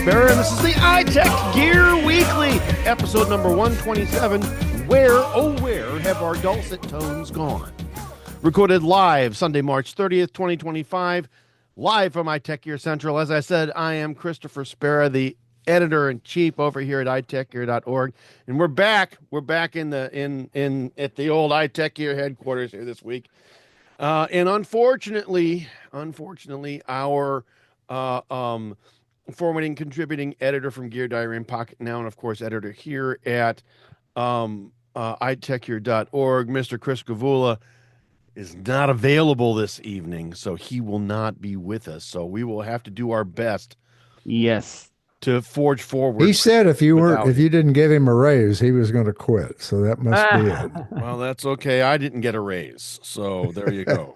Spera, and this is the iTechGear Weekly, episode number 127. Where, oh where, have our dulcet tones gone? Recorded live Sunday, March 30th, 2025, live from iTechGear Central. As I said, I am Christopher Spera, the editor-in-chief over here at iTechGear.org, and we're back. We're back at the old iTechGear headquarters here this week. And unfortunately, our forwarding contributing editor from Gear Diary and Pocket Now, and of course editor here at iTechGear.org, Mr. Chris Gavula, is not available this evening, so he will not be with us. So we will have to do our best. Yes. To forge forward. He said if you didn't give him a raise, he was going to quit. So that must be it. Well, that's okay. I didn't get a raise, so there you go.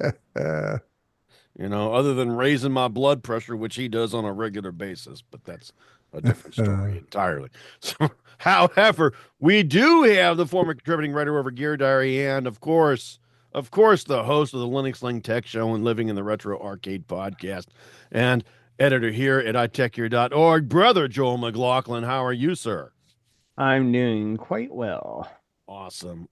Other than raising my blood pressure, which he does on a regular basis, but that's a different story entirely. So, however, we do have the former contributing writer over Gear Diary, and of course, the host of the Linux Sling Tech Show and Living in the Retro Arcade podcast, and editor here at iTechGear.org, Brother Joel McLaughlin. How are you, sir? I'm doing quite well. Awesome.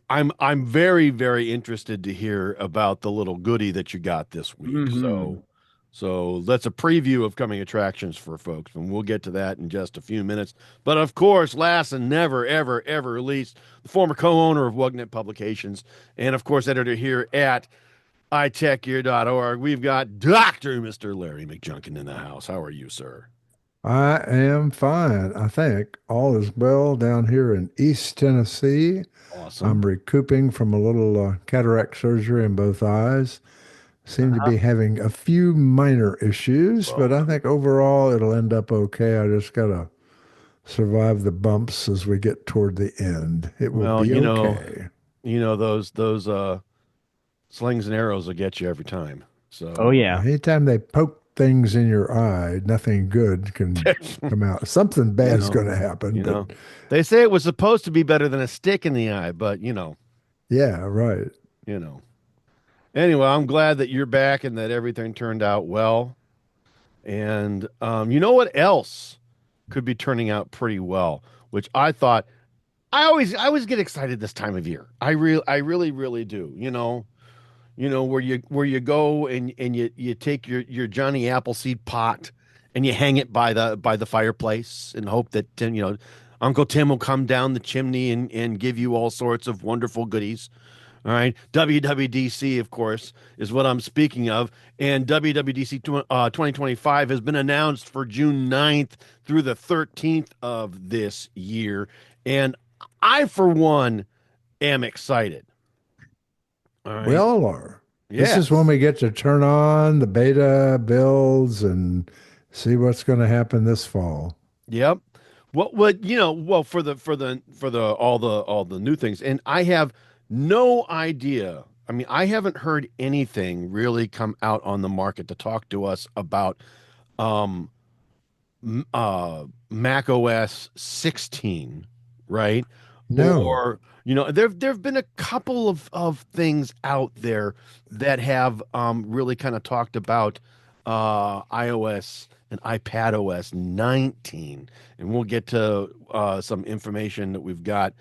I'm very, very interested to hear about the little goodie that you got this week. Mm-hmm. So that's a preview of coming attractions for folks, and we'll get to that in just a few minutes. But of course, last and never, ever, ever least, the former co-owner of WUGNET Publications, and of course, editor here at iTechGear.org. We've got Mr. Larry McJunkin in the house. How are you, sir? I am fine. I think all is well down here in East Tennessee. Awesome. I'm recouping from a little cataract surgery in both eyes. Seem to be having a few minor issues, but I think overall it'll end up okay. I just got to survive the bumps as we get toward the end. It will be okay. Those slings and arrows will get you every time. So, oh yeah, anytime they poke things in your eye, nothing good can come out. Something bad is going to happen. They say it was supposed to be better than a stick in the eye, but yeah, right. Anyway, I'm glad that you're back and that everything turned out well. And you know what else could be turning out pretty well, which I thought I always get excited this time of year. I really do. Where you go and you take your Johnny Appleseed pot and you hang it by the fireplace and hope that Uncle Tim will come down the chimney and give you all sorts of wonderful goodies. All right, WWDC, of course, is what I'm speaking of, and WWDC 2025 has been announced for June 9th through the 13th of this year, and I, for one, am excited. All right. We all are. Yes. This is when we get to turn on the beta builds and see what's going to happen this fall. Yep. For all the new things, and I have no idea. I mean, I haven't heard anything really come out on the market to talk to us about Mac OS 16, right? No. Or there've been a couple of things out there that have really kind of talked about iOS and iPadOS 19, and we'll get to some information that we've got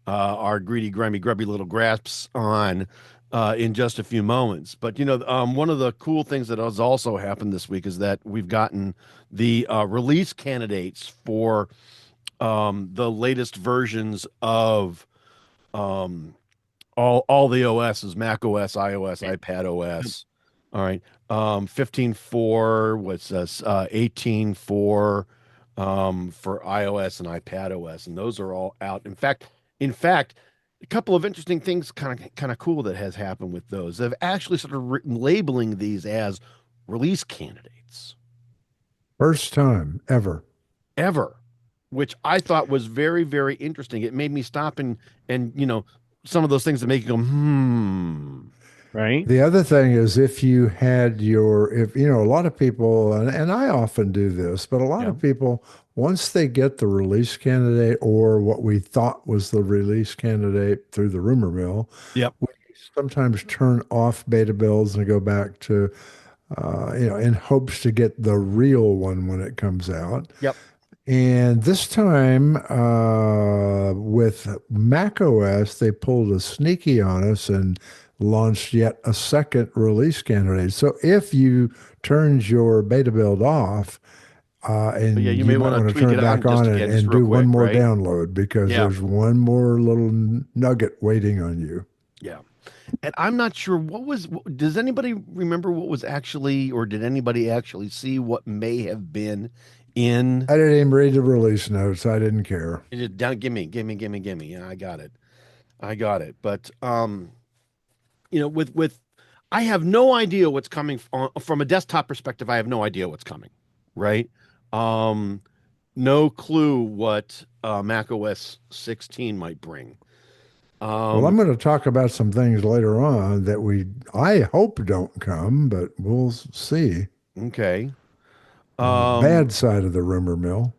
our greedy, grimy, grubby little grasps on in just a few moments. But one of the cool things that has also happened this week is that we've gotten the release candidates for the latest versions of all the OSs: Mac OS, iOS, iPad OS. All right, 15.4, what's this? 18.4 for iOS and iPad OS, and those are all out. In fact, a couple of interesting things, kind of cool that has happened with those. They've actually started labeling these as release candidates. First time ever, which I thought was very, very interesting. It made me stop and some of those things that make you go, Right. The other thing is if a lot of people, and I often do this, but a lot of people, once they get the release candidate or what we thought was the release candidate through the rumor mill, we sometimes turn off beta builds and go back to in hopes to get the real one when it comes out. Yep. And this time, with Mac OS, they pulled a sneaky on us and launched yet a second release candidate. So if you turned your beta build off, But yeah, and you you may might want to want to tweak turn it it on back just on again, just and real do one quick, more right? download because Yeah. there's one more little nugget waiting on you. Yeah. And I'm not sure does anybody remember what was actually, or did anybody actually see what may have been in I didn't even read the release notes. I didn't care. it? Down, give me. Yeah, I got it. I got it. But with I have no idea what's coming from a desktop perspective. I have no idea what's coming, right? Um, no clue what Mac OS 16 might bring. Well, Um, I'm going to talk about some things later on that I hope don't come, but we'll see okay. on the Um, bad side of the rumor mill.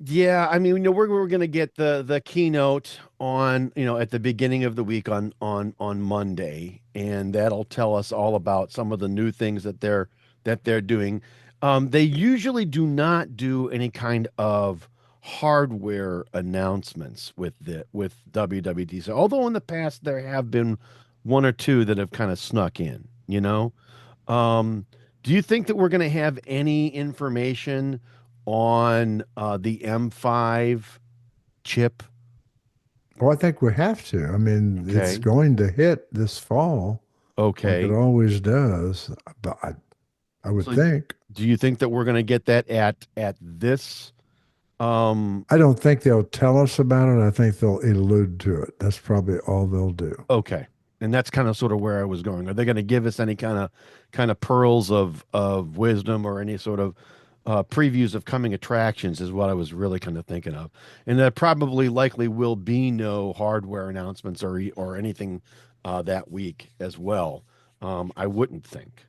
Yeah, I mean, we're gonna get the keynote on, at the beginning of the week on Monday, and that'll tell us all about some of the new things that they're doing. They usually do not do any kind of hardware announcements with WWDC, although in the past there have been one or two that have kind of snuck in, you know. Um, do you think that we're going to have any information on the M5 chip? Well, I think we have to. I mean, it's Okay. going to hit this fall like it Okay. always does. But I would So think. do you think that we're going to get that at this? Um, I don't think they'll tell us about it. I think they'll allude to it. That's probably all they'll do. okay. And that's kind of sort of where I was going. Are they going to give us any kind of pearls of wisdom or any sort of previews of coming attractions is what I was really kind of thinking of. And there probably likely will be no hardware announcements or anything that week as well. I wouldn't think.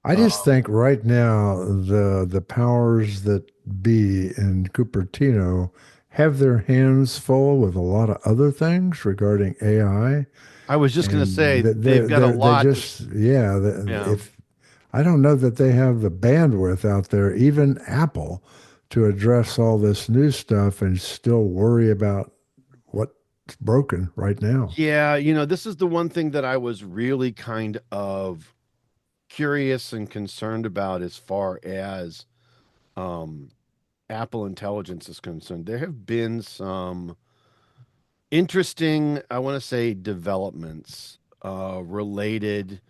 I just Um, think right now the powers that be in Cupertino have their hands full with a lot of other things regarding AI, I was just going to and say that they've got a they lot to, just yeah. yeah. If I don't know that they have the bandwidth out there, even Apple, to address all this new stuff and still worry about what's broken right now. Yeah, this is the one thing that I was really kind of curious and concerned about as far as um, Apple Intelligence is concerned. There have been some interesting, I want to say, developments related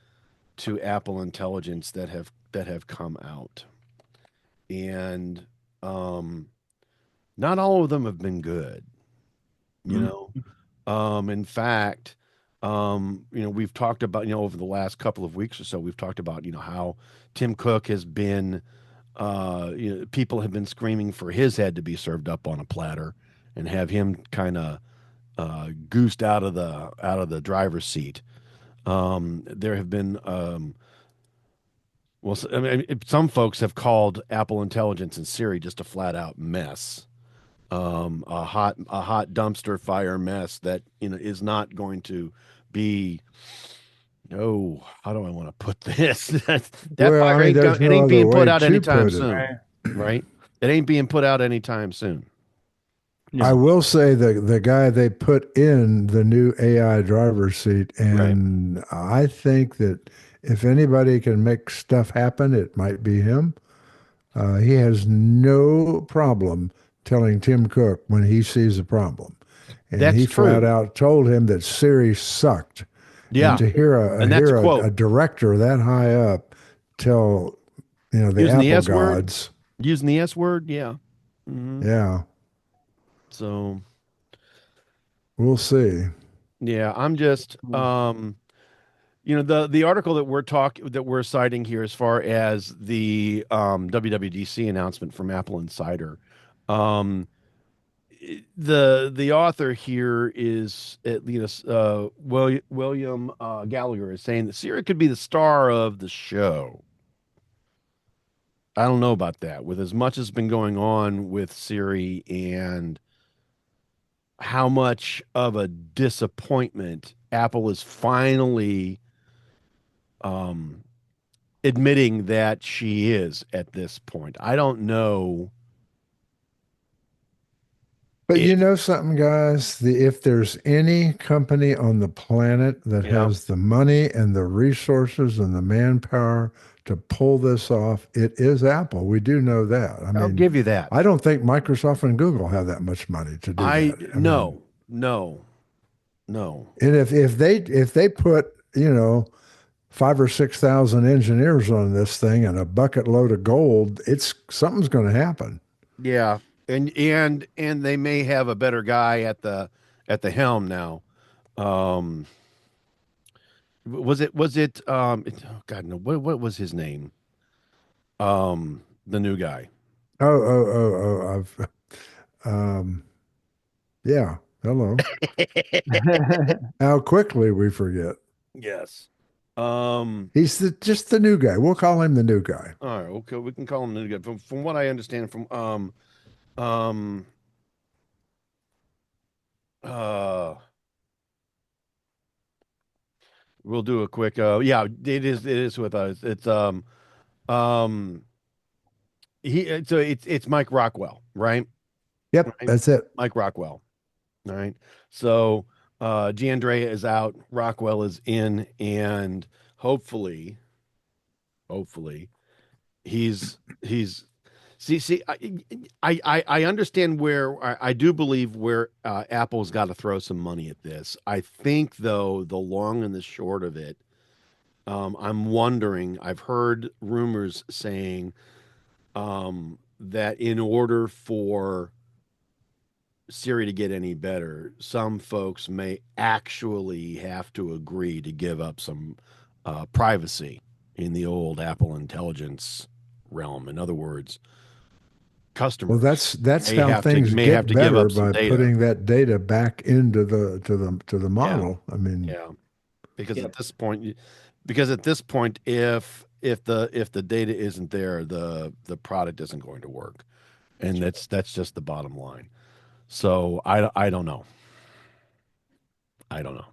to Apple Intelligence that have come out, and um, not all of them have been good. You Mm. know, in fact, we've talked about, over the last couple of weeks or so, we've talked about, how Tim Cook has been, people have been screaming for his head to be served up on a platter and have him kind of goosed out of the driver's seat. There have been, well, I mean, some folks have called Apple Intelligence and Siri just a flat out mess, a hot dumpster fire mess that is not going to be. No, how do I want to put this? That Well, I fire mean, there's it no ain't other being put way out to anytime put it. soon, Right. right? It ain't being put out anytime soon. I No. will say the guy they put in the new AI driver's seat, Right. and I think that if anybody can make stuff happen, it might be him. He has no problem telling Tim Cook when he sees a problem. And That's he flat true. out told him that Siri sucked. And Yeah, to hear and that's a a quote. director that high up tell, the Using the Apple S word. gods, Using the S word. Yeah. Hmm. yeah, So we'll see. yeah, I'm just the article that we're citing here as far as the WWDC announcement from Apple Insider. Um, the author here is William Gallagher is saying that Siri could be the star of the show. I don't know about that. With as much has been going on with Siri and how much of a disappointment Apple is finally um admitting that she is at this point. I don't know But you if, know something, guys? If there's any company on the planet that yeah, has the money and the resources and the manpower to pull this off, it is Apple. We do know that. I I'll mean, give you that. I don't think Microsoft and Google have that much money to do I that. I mean, no, no, no. and if they put, 5 or 6 thousand engineers on this thing and a bucket load of gold, it's something's going to happen. Yeah. And they may have a better guy at the helm now. Um oh God no, what was his name? The new guy. Oh, yeah. Hello. How quickly we forget. Yes. Um He's just the new guy. We'll call him the new guy. all right, okay, we can call him the new guy. From what I understand um uh we'll do a quick yeah, it is with us. It's um so it's Mike Rockwell, right? Yep, Right? that's it. Mike Rockwell. All right. So Giandrea is out, Rockwell is in, and hopefully, hopefully, he's see I understand where I do believe where Apple's got to throw some money at this. I think though the long and the short of it, I'm wondering, I've heard rumors saying that in order for Siri to get any better, some folks may actually have to agree to give up some privacy in the old Apple Intelligence realm. In other words, Well, customers that's how things may have get to give better up some by data. putting that data back into the Yeah, model. I mean, yeah. Because Yeah. at this point, if the data isn't there, the product isn't going to work, and that's just the bottom line. So I don't know. I don't know.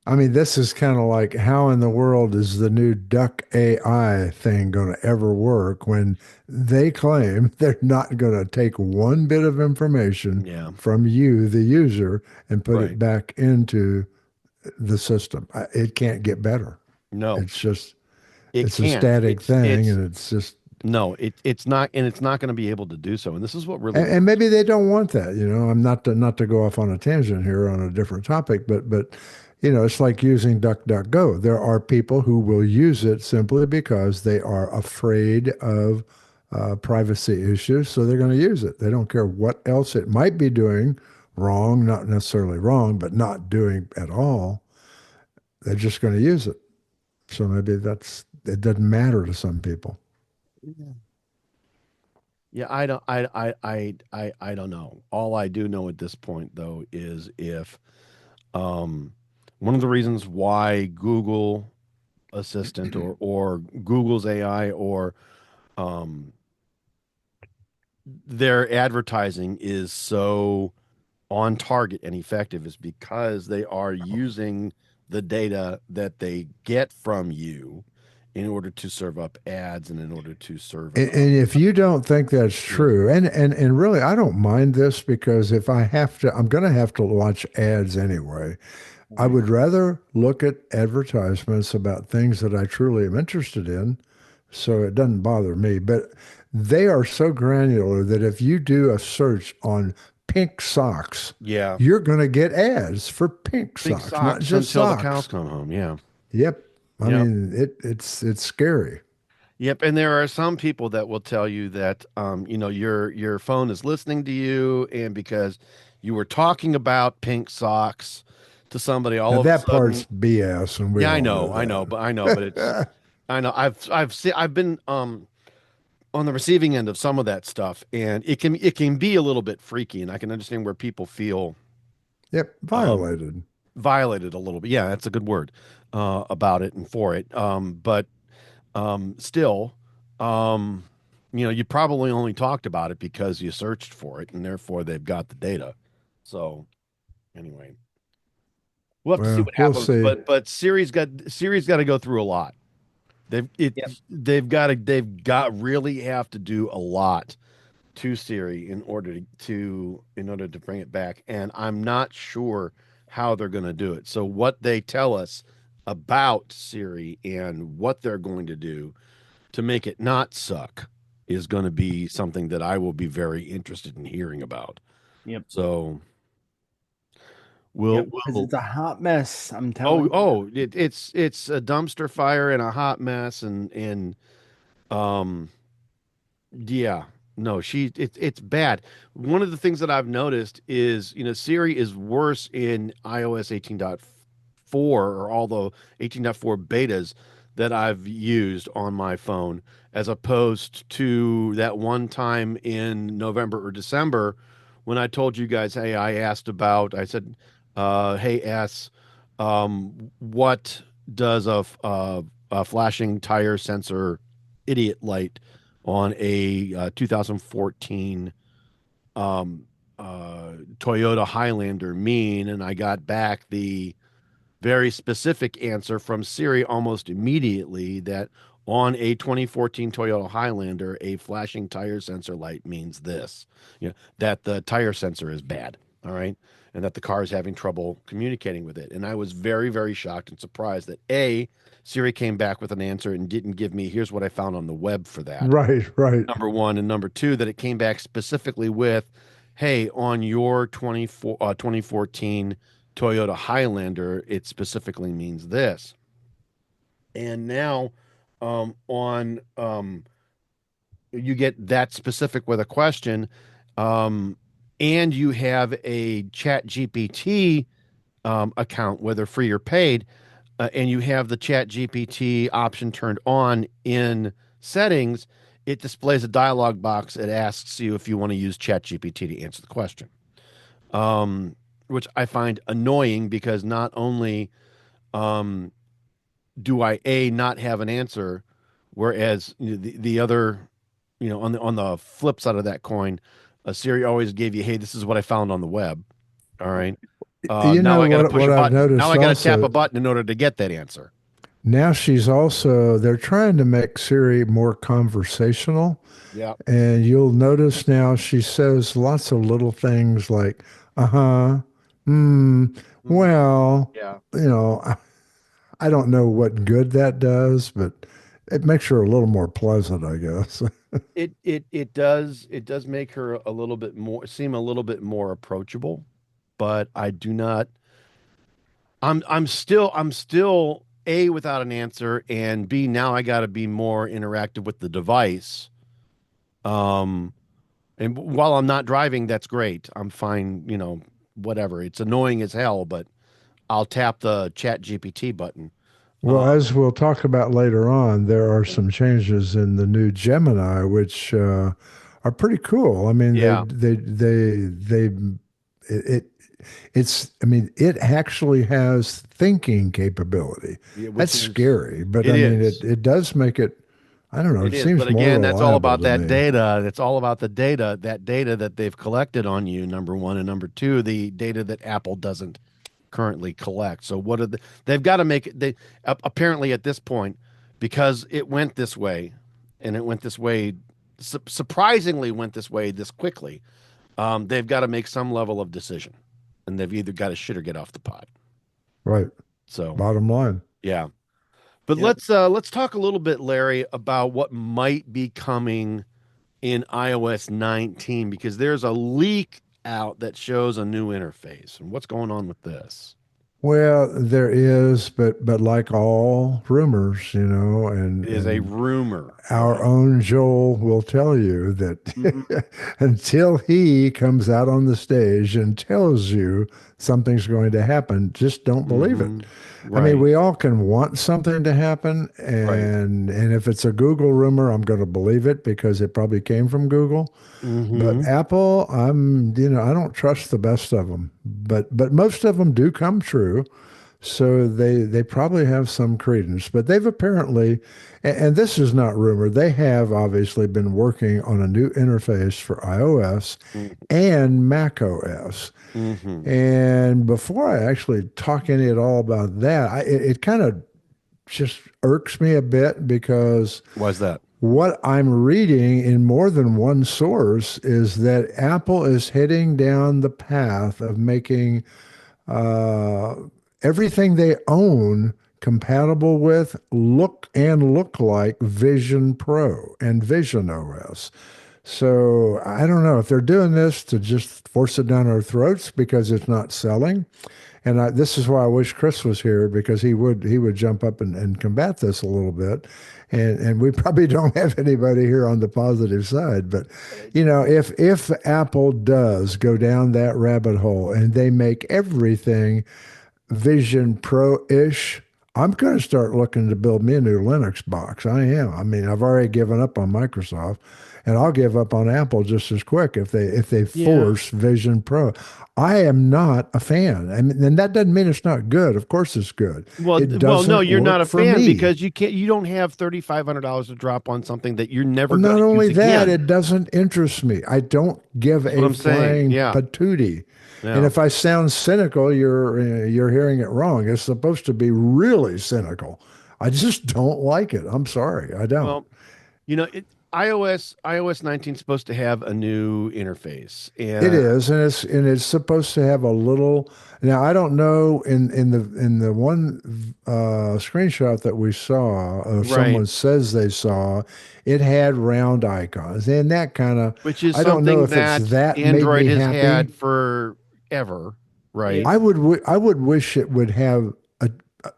this is kind of like how in the world is the new Duck AI thing going to ever work when they claim they're not going to take one bit of information Yeah, from you, the user, and put it right. back into the system. It can't get better. No, It's just it it's a can't. static thing, It's and it's just no, it's not, and it's not going to be able to do so. And this is what really and worries maybe they don't want that. I'm not to go off on a tangent here on a different topic, but it's like using DuckDuckGo. There are people who will use it simply because they are afraid of privacy issues, so they're going to use it. They don't care what else it might be doing wrong, not necessarily wrong, but not doing at all. They're just going to use it. So maybe it doesn't matter to some people. me. Yeah, I don't know. All I do know at this point though is if um one of the reasons why Google Assistant or Google's AI or um their advertising is so on target and effective is because they are using the data that they get from you in order to serve up ads and in order to serve up And if you don't think that's you know true, and really, I don't mind this because if I have to, I'm going to have to watch ads anyway. I right. would rather look at advertisements about things that I truly am interested in, so it doesn't bother me. But they are so granular that if you do a search on pink socks, Yeah. you're going to get ads for pink Pink socks, not socks just until the cows socks. come home. Yeah. Yep. I Yep. mean, it's scary. Yep. And there are some people that will tell you that your phone is listening to you, and because you were talking about pink socks to somebody, Now all of a that part's sudden, BS, and we yeah, all know but that. I've been on the receiving end of some of that stuff, and it can be a little bit freaky, and I can understand where people feel Yep, um violated. violated a little bit. Yeah, that's a good word about it and for it. But still, um, you probably only talked about it because you searched for it, and therefore they've got the data. So anyway, we'll have to see Well, what we'll happens. see. But Siri's got to go through a lot. Yep. They've got really have to do a lot to Siri in order to bring it back, and I'm not sure how they're going to do it. So what they tell us about Siri and what they're going to do to make it not suck is going to be something that I will be very interested in hearing about. Yep. So Yep. Because we'll it's a hot mess. I'm oh telling you. oh it's a dumpster fire and a hot mess and um yeah, no, it's bad. One of the things that I've noticed is, Siri is worse in iOS 18.4 or all the 18.4 betas that I've used on my phone, as opposed to that one time in November or December when I told you guys, hey, I said, hey, S, what does a flashing tire sensor idiot light on a 2014 um, Toyota Highlander mean? And I got back the very specific answer from Siri almost immediately that on a 2014 Toyota Highlander, a flashing tire sensor light means this, that the tire sensor is bad. All right. And that the car is having trouble communicating with it. And I was very, very shocked and surprised that Siri came back with an answer and didn't give me, here's what I found on the web for that. Right, right. Number one. And number two, that it came back specifically with, hey, on your 2014 Toyota Highlander, it specifically means this. And now on you get that specific with a question, um, and you have a Chat GPT account, whether free or paid, and you have the Chat GPT option turned on in settings, it displays a dialog box that asks you if you want to use Chat GPT to answer the question, which I find annoying because not only um, do I not have an answer, whereas the other, on the flip side of that coin, Siri always gave you, hey, this is what I found on the web. All right. You Now know I got to push what a I've button. Now noticed I got to tap also. a button in order to get that answer. Now they're trying to make Siri more conversational. Yeah. And you'll notice now she says lots of little things like, uh-huh, hmm, Mhm. well, Yeah. you know, I don't know what good that does, but it makes her a little more pleasant, I guess. It does make her a little bit more seem a little bit more approachable, but I do not. I'm still A, without an answer, and B, now I got to be more interactive with the device. Um, and while I'm not driving, that's great. I'm fine, whatever. It's annoying as hell, but I'll tap the Chat GPT button. Well, Uh, as we'll talk about later on, there are some changes in the new Gemini, which are pretty cool. I mean, yeah, it, I mean, it actually has thinking capability. yeah, That's which is scary, but it I mean, is. it does make it, I don't know, It it is, seems but more again, that's all reliable about to that me. data. It's all about the data, that data that they've collected on you, number one, and number two, the data that Apple doesn't currently collect. So they've got to make it, apparently at this point, because it went this way, and it went this way, surprisingly went this way this quickly. They've got to make some level of decision, and they've either got to shit or get off the pot. Right. So Bottom line. yeah. But Yep. let's talk a little bit, Larry, about what might be coming in iOS 19, because there's a leak out that shows a new interface. And what's going on with this? Well, there is, but like all rumors, It is a and rumor. All our right. own Joel will tell you Mhm. that until he comes out on the stage and tells you something's going to happen, just don't believe it. Mhm. I mean, Right. we all can want something to happen, Right. and if it's a Google rumor, I'm going to believe it because it probably came from Google. But Hmm. Apple, I don't trust the best of them, but most of them do come true. So they probably have some credence, but they've apparently, and this is not rumor, they have obviously been working on a new interface for iOS and Mac OS. Hmm. And before I actually talk any at all about that, it kind of just irks me a bit because Why's that? what I'm reading in more than one source is that Apple is heading down the path of making uh, everything they own compatible with look like Vision Pro and Vision OS. So I don't know if they're doing this to just force it down our throats because it's not selling. And this is why I wish Chris was here because he would jump up and combat this a little bit. And we probably don't have anybody here on the positive side. But if Apple does go down that rabbit hole and they make everything Vision Pro-ish, I'm going to start looking to build me a new Linux box. I am. I mean, I've already given up on Microsoft, and I'll give up on Apple just as quick if they Yeah. force Vision Pro. I am not a fan. I mean, and that doesn't mean it's not good. Of course, it's good. It No, doesn't you're not work a for fan me. because you don't have $3,500 to drop on something that you're never Well, going not to only use that, again. it doesn't interest me. I don't give That's what a I'm saying. flying Yeah. patootie. And Yeah. if I sound cynical, you're hearing it wrong. It's supposed to be really cynical. I just don't like it. I'm sorry, I don't. Well, iOS 19 is supposed to have a new interface, It and is, and it's supposed to have a little. Now I don't know in the one screenshot that we saw, or right, someone says they saw, it had round icons, and that kind of. which is I don't know something if it's that that made Android me has happy. had forever, right? I would wish it would have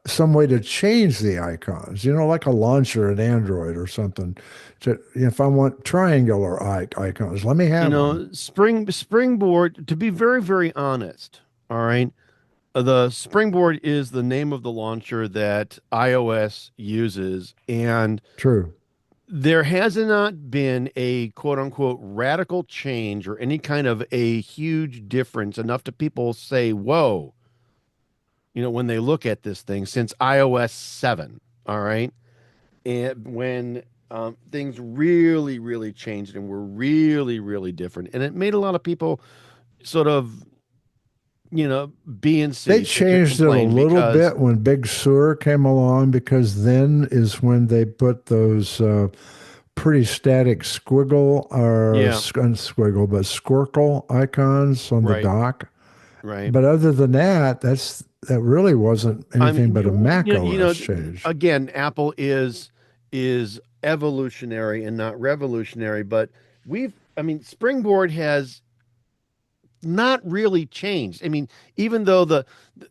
some way to change the icons, like a launcher in Android or something. If I want triangular icons, let me have them. Springboard, to be very, very honest, all right. The Springboard is the name of the launcher that iOS uses, and True. there has not been a quote unquote radical change or any kind of a huge difference enough to people say, whoa, when they look at this thing since iOS 7. All right. And when things really, really changed and were really, really different, and it made a lot of people sort of, B and They C sit here and changed it a complain little because, bit when Big Sur came along because then is when they put those pretty static squiggle or yeah, unsquiggle, but squircle icons on the right, dock. right. But other than that, that really wasn't I anything mean, but a Mac OS change. again, Apple is evolutionary and not revolutionary, but I mean, Springboard has not really changed. I mean, even though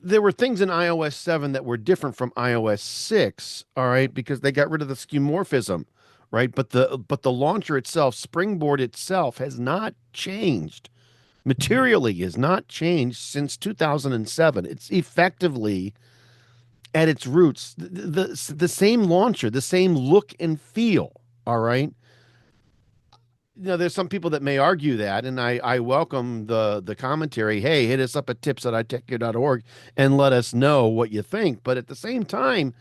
there were things in iOS 7 that were different from iOS 6, all right, because they got rid of the skeuomorphism, right? But the launcher itself, Springboard itself has not changed. Materially has not changed since 2007. It's effectively at its roots the same launcher, the same look and feel, all right? There's some people that may argue that, and I welcome the commentary. Hey, hit us up at tips@iTechGear.org and let us know what you think. But at the same time,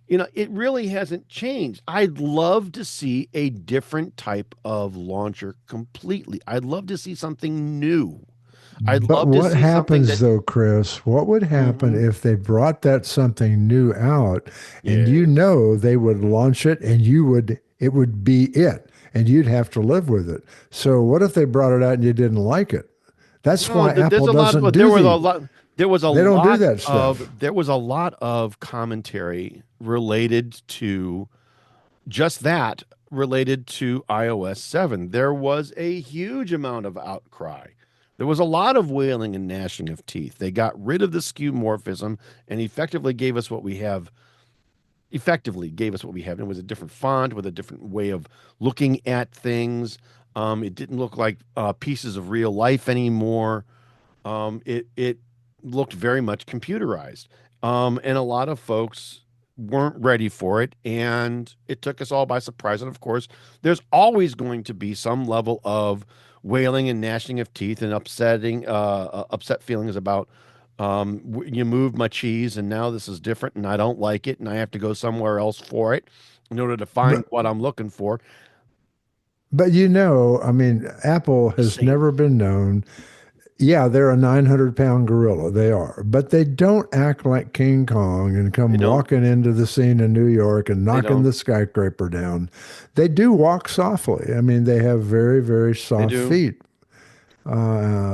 it really hasn't changed. I'd love to see a different type of launcher completely. I'd love to see something new. I'd But love to what see something happens that, though, Chris? What would happen Mhm. if they brought that something new out and Yes. they would launch it and it would be it and you'd have to live with it. So what if they brought it out and you didn't like it? That's No, why Apple there's a lot doesn't of there do was a lot there was a they don't do lot that of stuff. there was a lot of commentary related to just that, related to iOS 7. There was a huge amount of outcry. There was a lot of wailing and gnashing of teeth. They got rid of the skeuomorphism and effectively gave us what we have. And it was a different font with a different way of looking at things. It didn't look like pieces of real life anymore. It looked very much computerized, and a lot of folks weren't ready for it, and it took us all by surprise. And of course, there's always going to be some level of wailing and gnashing of teeth and upset feelings about you moved my cheese, and now this is different, and I don't like it, and I have to go somewhere else for it in order to find But what I'm looking for. I mean, Apple has Same. never been known. Yeah, they're a 900-pound gorilla. They are. But they don't act like King Kong and They come don't. walking into the scene in New York and They knocking don't. the skyscraper down. They do walk softly. I mean, they have very, very They soft do. feet.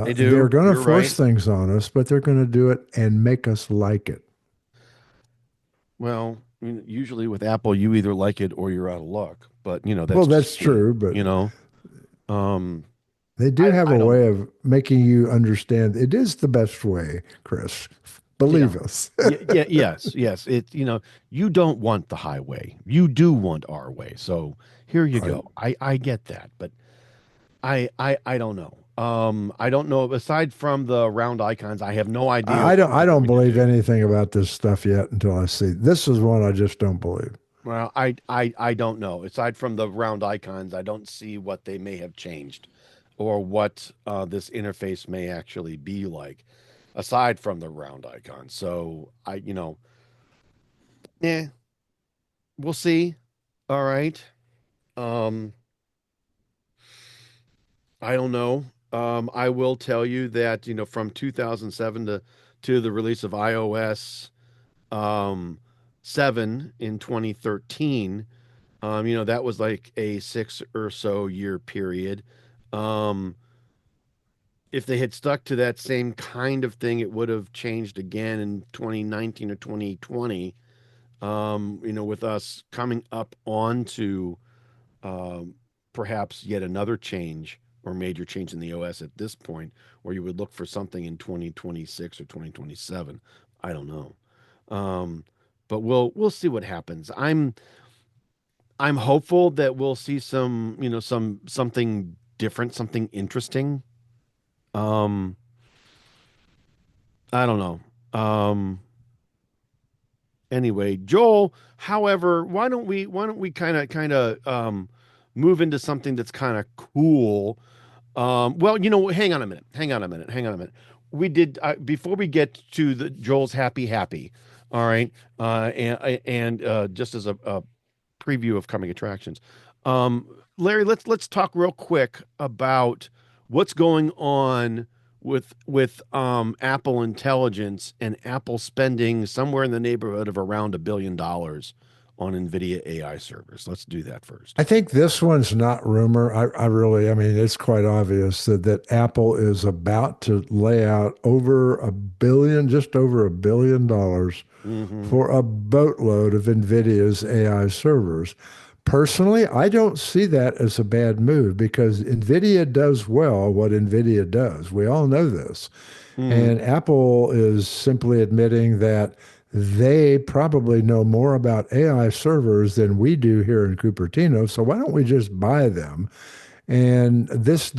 They They're do. going to You're force right. things on us, but they're going to do it and make us like it. Well, usually with Apple, you either like it or you're out of luck. But Well, that's that's just me. true, but Um, they do I have I a don't way know. of making you understand it is the best way, Chris. Yeah. Believe us. Yeah, yeah, yes, yes. You don't want the highway. You do want our way. So here you Right. go. I get that, but I don't know. I don't know. Aside from the round icons, I have no idea what I they're don't going to believe do. anything about this stuff yet until I see. This is one I just don't believe. Well, I don't know. Aside from the round icons, I don't see what they may have changed or what this interface may actually be like, aside from the round icons. So yeah, we'll see. All right. Um, I don't know. I will tell you that, from 2007 to the release of iOS um 7 in 2013, that was like a 6 or so year period. Um, if they had stuck to that same kind of thing, it would have changed again in 2019 or 2020. With us coming up onto um, perhaps yet another change or major change in the OS at this point, where you would look for something in 2026 or 2027. I don't know. Um, but we'll see what happens. I'm hopeful that we'll see something different, something interesting. Um, I don't know. Anyway, Joel, however, why don't we kind of move into something that's kind of cool. Well, hang on a minute. Hang on a minute. Hang on a minute. We did before we get to the Joel's happy. All right. And just as a preview of coming attractions, um, Larry, let's talk real quick about what's going on with Apple Intelligence and Apple spending somewhere in the neighborhood of around $1 billion on NVIDIA AI servers. Let's do that first. I think this one's not rumor. I really, I mean, it's quite obvious that Apple is about to lay out over a billion, just over $1 billion Hmm. for a boatload of NVIDIA's AI servers. Personally, I don't see that as a bad move because NVIDIA does well what NVIDIA does. We all know this. Hmm. And Apple is simply admitting that they probably know more about AI servers than we do here in Cupertino. So why don't we just buy them? And this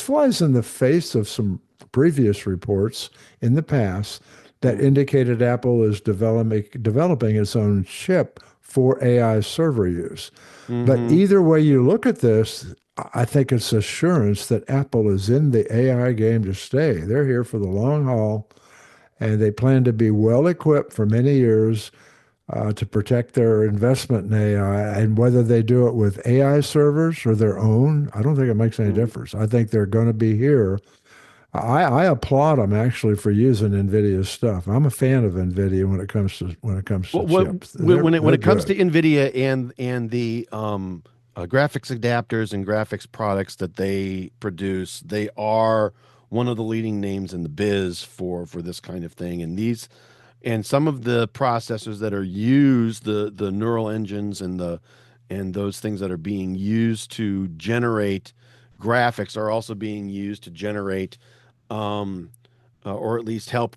flies in the face of some previous reports in the past that indicated Apple is developing its own chip for AI server use. But Hmm. either way you look at this, I think it's assurance that Apple is in the AI game to stay. They're here for the long haul, and they plan to be well equipped for many years to protect their investment in AI. And whether they do it with AI servers or their own, I don't think it makes any Hmm. difference. I think they're going to be here. I applaud them actually for using NVIDIA stuff. I'm a fan of NVIDIA when it comes to Well, chips. when They're it comes to good. NVIDIA and the graphics adapters and graphics products that they produce, they are one of the leading names in the biz for this kind of thing. And some of the processors that are used, the neural engines and those things that are being used to generate graphics are also being used to generate um, or at least help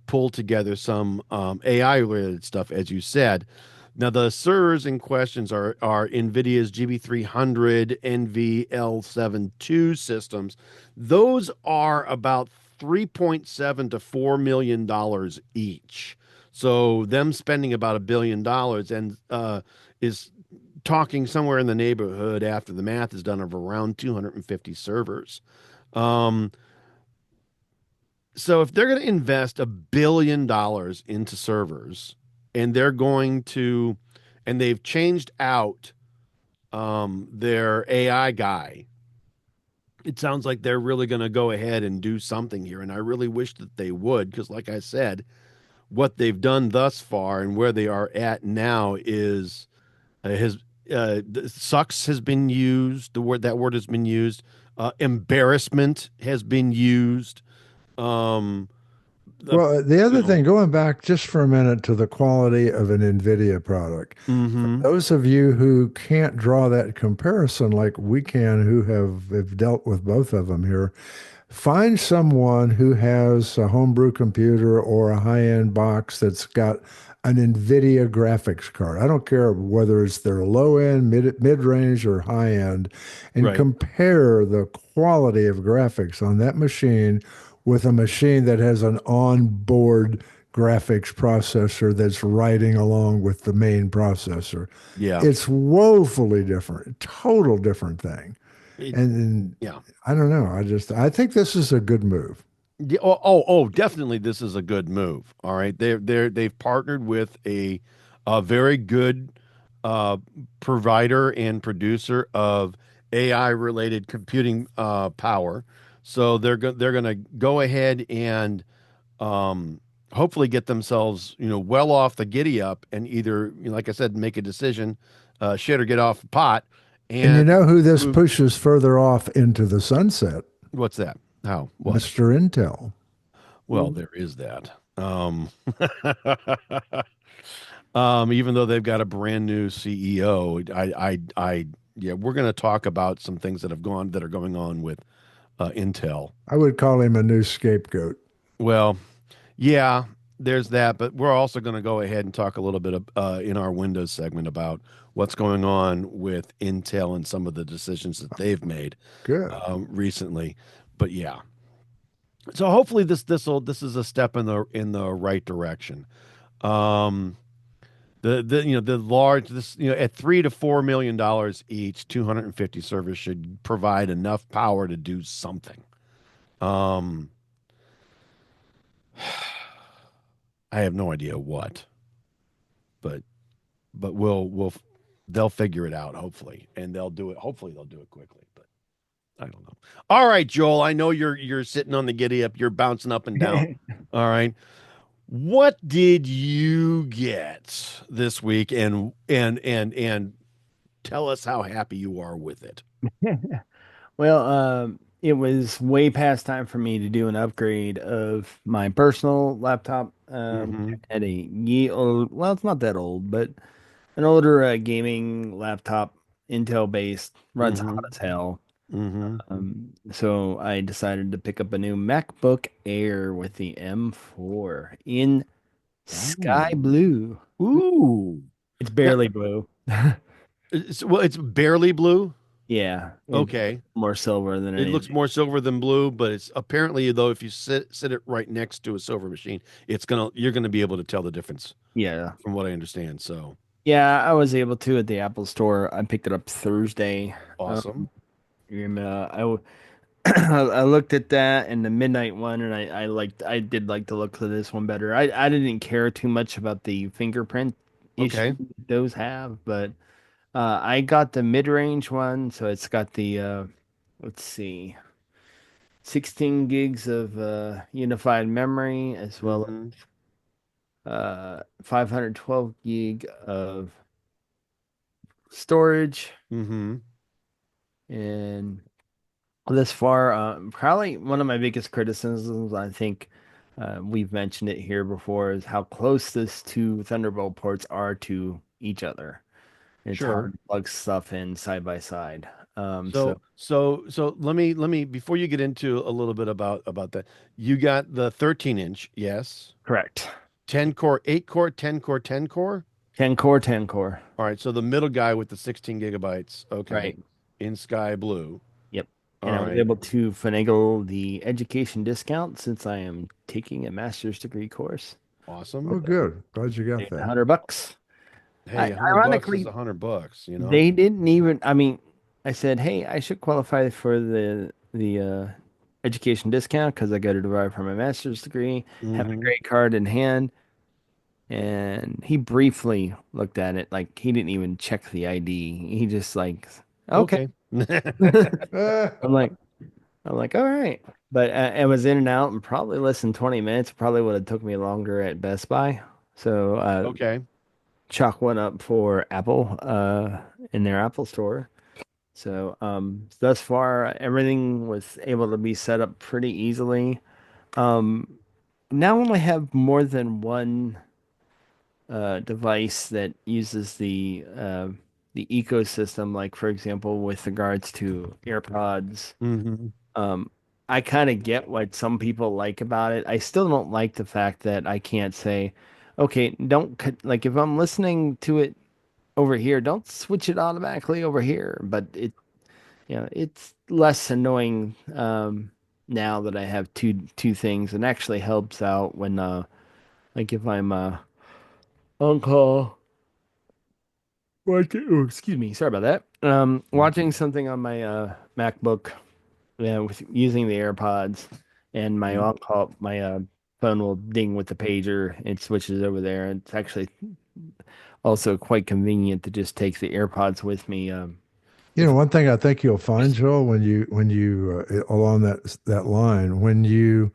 pull together some AI related stuff, as you said. Now, the servers in questions are NVIDIA's GB300 NVL72 systems. Those are about 3.7 to $4 million each. So them spending about $1 billion and is talking somewhere in the neighborhood after the math is done of around 250 servers. Um, so if they're going to invest $1 billion into servers and and they've changed out their AI guy it sounds like they're really going to go ahead and do something here. And I really wish that they would, because, like I said, what they've done thus far and where they are at now is has sucks has been used. That word has been used. Embarrassment has been used. Um, the Well, the you other know. thing, going back just for a minute to the quality of an NVIDIA product, for Mm-hmm. those of you who can't draw that comparison like we can, who have dealt with both of them here, find someone who has a homebrew computer or a high-end box that's got an NVIDIA graphics card. I don't care whether it's their low end, mid-range, or high end, and Right. compare the quality of graphics on that machine with a machine that has an onboard graphics processor that's riding along with the main processor. Yeah. It's woefully different, total different thing. It, And yeah. I don't know. I think this is a good move. Yeah, oh, definitely this is a good move. All right. They've partnered with a very good uh provider and producer of AI related computing power. So they're going to go ahead and um hopefully get themselves, well off the giddy up and either, like I said, make a decision, shit or get off the pot And you and know who this move. pushes further off into the sunset? What's that? How? What? Mr. Intel. Well, there is that. Even though they've got a brand new CEO, yeah, we're going to talk about some things that are going on with Intel. I would call him a new scapegoat. Well, yeah, there's that, but we're also going to go ahead and talk a little bit in our Windows segment about what's going on with Intel and some of the decisions that they've made Good. recently. But yeah, so hopefully this is a step in the right direction. Um, the large this at $3 to $4 million each, 250 servers should provide enough power to do something. Um, I have no idea what, but we'll they'll figure it out hopefully, and they'll do it. Hopefully they'll do it quickly, but I don't know. All right, Joel, I know you're sitting on the giddy up, you're bouncing up and down. All right. What did you get this week and tell us how happy you are with it? Well, it was way past time for me to do an upgrade of my personal laptop. Mm-hmm. I had a ye old, well, it's not that old, but an older gaming laptop, Intel based, runs hot Mm-hmm. as hell. Mm-hmm. So I decided to pick up a new MacBook Air with the M4 in sky Oh. blue. Ooh. It's Now, barely blue. it's barely blue. Yeah, it's Okay. more silver than It looks anything. more silver than blue, but it's apparently though if you sit it right next to a silver machine, you're gonna be able to tell the difference Yeah. from what I understand. So Yeah, I was able to at the Apple Store. I picked it up Thursday. awesome. And, I looked at that and the midnight one, and I did like the look of this one better. I didn't care too much about the fingerprint issue Okay. those have, but I got the mid-range one, so it's got the let's see, 16 gigs of unified memory as well Mm-hmm. as 512 gig of storage. Mm-hmm. And this far, probably one of my biggest criticisms, I think we've mentioned it here before, is how close these two Thunderbolt ports are to each other. It's Sure. hard to plug stuff in side by side. So So let me before you get into a little bit about that, you got the 13-inch, yes, correct. 10 core, 8 core, 10 core, 10 core. 10 core, 10 core. All right, so the middle guy with the 16 gigabytes, okay, Right. in sky blue. Yep. And All I was right, able to finagle the education discount since I am taking a master's degree course. awesome. Oh, good. Glad you got that. $100. Hey, $100 is Ironically, $100, you know. they didn't even, I mean, I said, "Hey, I should qualify for the education discount because I got to derive from my master's degree, have a Mm-hmm. great card in hand." And he briefly looked at it, like he didn't even check the ID. He just like, "Okay." Okay. I'm like, I'm like, all right. But I was in and out and probably less than 20 minutes. Probably would have took me longer at Best Buy. So Okay. chalk one up for Apple in their Apple store. So thus far, everything was able to be set up pretty easily. Um, now when I have more than one device that uses the ecosystem, like for example, with regards to AirPods. Hmm. Um, I kind of get what some people like about it. I still don't like the fact that I can't say, okay, like if I'm listening to it over here, don't switch it automatically over here. But it's less annoying now that I have two things, and actually helps out when like if I'm on call. Oh, excuse me, sorry about that. Watching something on my MacBook. Yeah, with using the AirPods and my on call, my phone will ding with the pager. It switches over there. It's actually also quite convenient to just take the AirPods with me. You know, If one thing I think you'll find, Joel, when you along that line, when you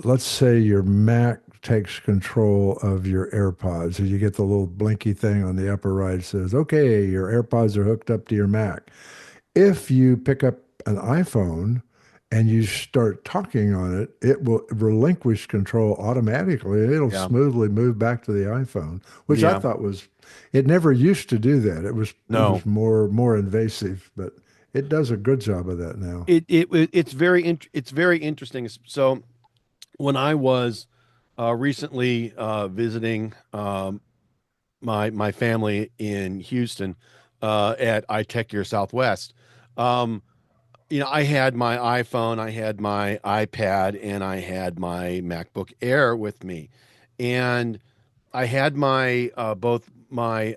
let's say your Mac takes control of your AirPods, and you get the little blinky thing on the upper right says, "Okay, your AirPods are hooked up to your Mac." If you pick up an iPhone and you start talking on it, it will relinquish control automatically. It'll Yeah. smoothly move back to the iPhone, which I Yeah. thought it never used to do that. It was No. more invasive, but it does a good job of that now. It's very interesting. So when I was recently visiting my family in Houston at iTechGear Southwest, um, I had my iPhone, I had my iPad, and I had my MacBook Air with me, and I had my both my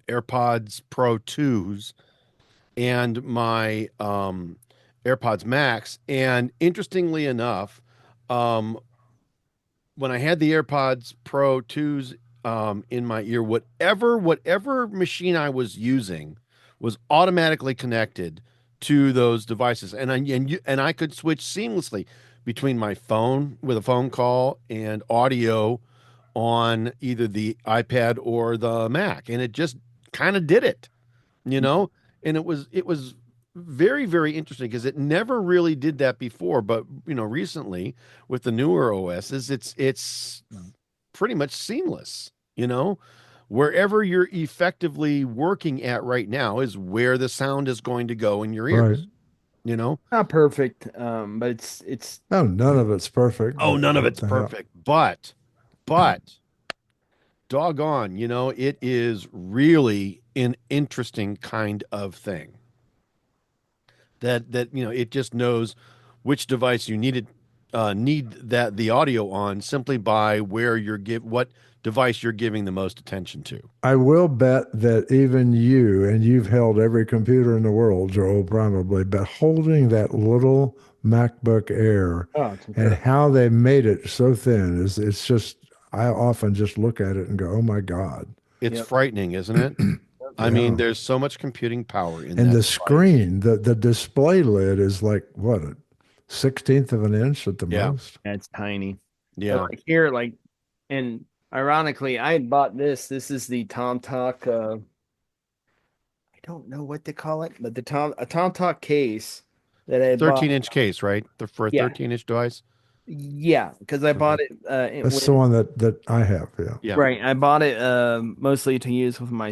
AirPods Pro 2s and my AirPods Max. And interestingly enough, um, when I had the AirPods Pro 2s in my ear, whatever machine I was using was automatically connected to those devices, and I could switch seamlessly between my phone with a phone call and audio on either the iPad or the Mac, and it just kind of did it, you know and it was very interesting because it never really did that before, but recently with the newer OSs, it's pretty much seamless. Wherever you're effectively working at right now is where the sound is going to go in your Right. ears you know Not perfect, but it's Oh, none of it's perfect, oh, but none of it's yeah. perfect, but doggone, it is really an interesting kind of thing that it just knows which device you need that the audio on simply by where what device you're giving the most attention to. I will bet that even you, and you've held every computer in the world, Joel, probably, but holding that little MacBook Air oh, it's and incredible. how they made it so thin it's just, I often just look at it and go, oh my God. It's Yep. frightening, isn't it? I mean, Yeah. there's so much computing power in And that the device. screen, the display lid is like what, a 16th of an inch at the Yeah, most. Yeah, it's tiny. And yeah. like here, and ironically, I bought this. This is the Tom Talk. I don't know what to call it, but a Tom Talk case that I bought. 13-inch case, right? For a Yeah, 13-inch device. yeah, because I Okay. bought it That's the one that I have. Yeah. Yeah, right. I bought it mostly to use with my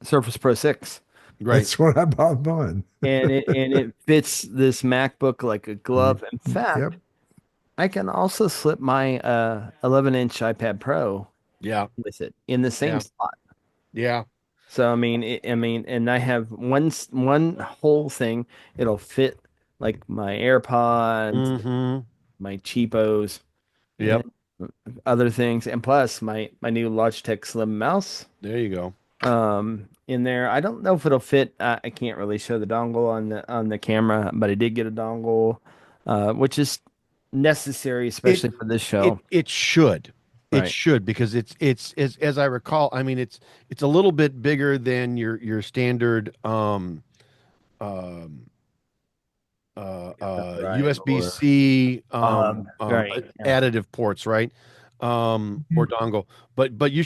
Surface Pro 6, right. That's what I bought mine. and it fits this MacBook like a You, glove. In fact, yep. I can also slip my 11-inch iPad Pro Yeah, with it in the same yeah, slot. yeah. So and I have one whole thing. It'll fit like my AirPods, Mm-hmm. my cheapos, Yep. and other things, and plus my new Logitech Slim mouse There you go. in there. I don't know if it'll fit. I can't really show the dongle on the camera, but I did get a dongle, which is necessary, It especially for this it show. it should. It Right. should because it's as I recall, I mean it's a little bit bigger than your standard um Right. Or USB right. Yeah. additive ports, right? Or Mhm. dongle. But you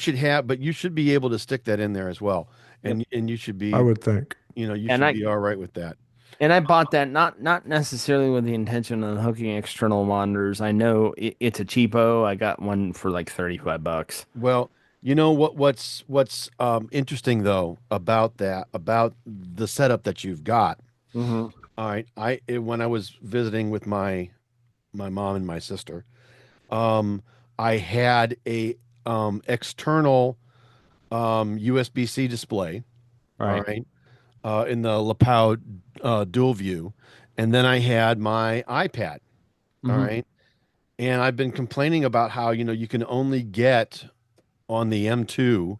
should be able to stick that in there as well. Yep. And you should I be, would think. you And should I be all right with that. and I bought that not necessarily with the intention of hooking external monitors. I know it's a cheapo. I got one for like 35 bucks. Well, you know what's interesting though about about the setup that you've got. Hmm. All right, when I was visiting with my mom and my sister, um, I had a external USB-C display. All Right. right, in the lapel dual view, and then I had my iPad. All Hmm. right, and I've been complaining about how you can only get on the M2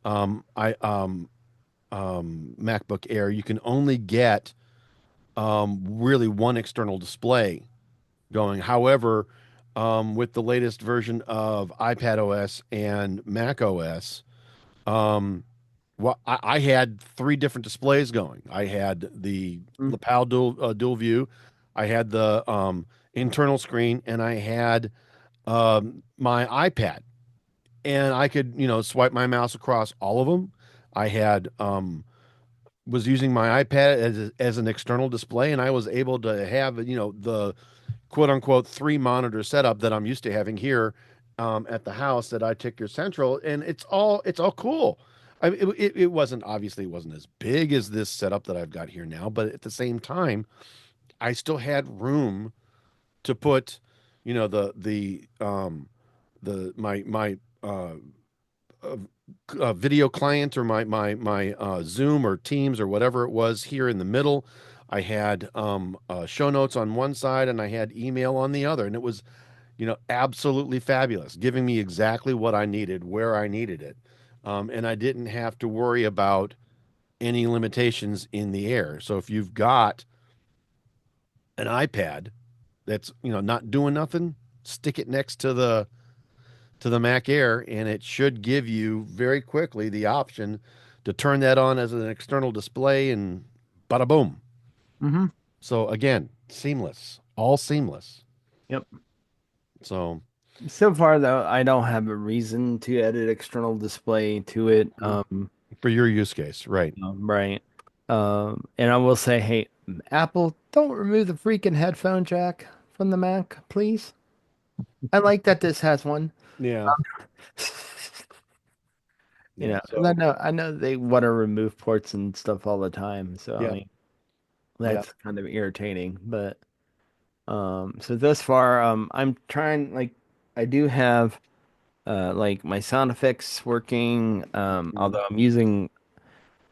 I MacBook Air, you can only get really one external display going. However, with the latest version of iPad OS and Mac OS, um, well, I had three different displays going. I had the lapel dual view, I had the internal screen, and I had my iPad, and I could swipe my mouse across all of them. I had was using my iPad as an external display, and I was able to have the quote unquote three monitor setup that I'm used to having here at the house at iTechGear Central, and it's all cool. It wasn't, obviously it wasn't as big as this setup that I've got here now, but at the same time, I still had room to put, the my uh, video client or my Zoom or Teams or whatever it was here in the middle. I had show notes on one side and I had email on the other, and it was absolutely fabulous, giving me exactly what I needed where I needed it, and I didn't have to worry about any limitations in the air. So if you've got an iPad that's not doing nothing, stick it next to the Mac Air, and it should give you very quickly the option to turn that on as an external display, and bada boom. Hmm. So again, seamless, all seamless. Yep. So So far, though, I don't have a reason to edit external display to it. for your use case, right? Right. And I will say, hey, Apple, don't remove the freaking headphone jack from the Mac, please. I like that this has one. Yeah, You yeah. know, 'cause So I know they want to remove ports and stuff all the time. So I yeah, mean, yeah. that's kind of irritating. But so thus far, I'm trying like I do have like my sound effects working. Mhm. Although I'm using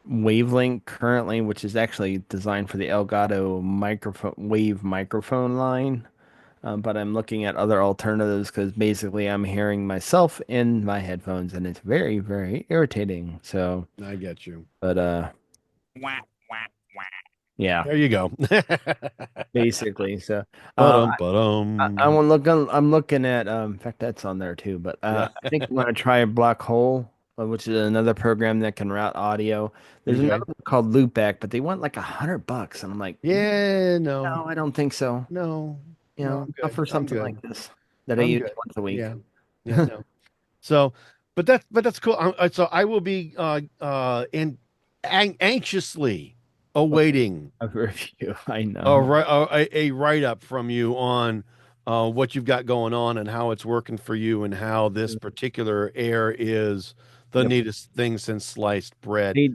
Wavelength currently, which is actually designed for the Elgato microphone wave microphone line. But I'm looking at other alternatives because basically I'm hearing myself in my headphones and it's very, very irritating. So, I get you. but yeah, There you go. basically. So, But I'm looking. I'm looking at. In fact, that's on there too. But yeah. I think I'm gonna try Black Hole, which is another program that can route audio. There's Okay. another one called Loopback, but they want like $100, and I'm like, Yeah. No. no, I don't think so. No. You No. know, I'm not good. for I'm something good. like this that I I'm use good. once a week. Yeah. Yeah. No. So, but that's cool. So I will be anxiously awaiting A review. I a know. ri- a write up from you on what you've got going on and how it's working for you and how this particular air is the Yep. neatest thing since sliced bread. They,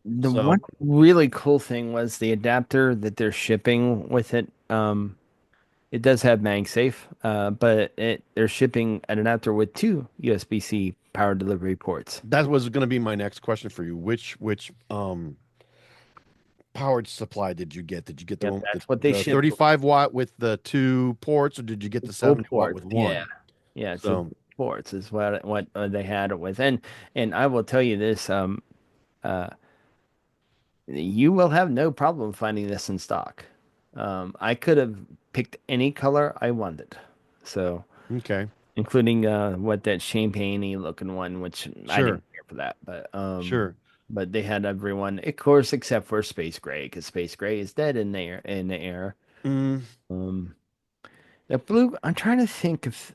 the one So really cool thing was the adapter that they're shipping with it. It does have MagSafe, but they're shipping an adapter with two USB-C power delivery ports. that was going to be my next question for you. Which powered supply did you get? Did you get the Yep, one with that's what they the ship. 35-watt with the two ports, or did you get the Dual 70-watt ports. with Yeah, one? yeah. It's a So dual ports is what they had it with, and I will tell you this. Uh, you will have no problem finding this in stock. I could have picked any color I wanted. So, okay. including what that champagne looking one, which I Sure, didn't care for that, sure. but they had everyone, of course, except for Space Gray, because Space Gray is dead in the air. Mm, Um, the blue, I'm trying to think if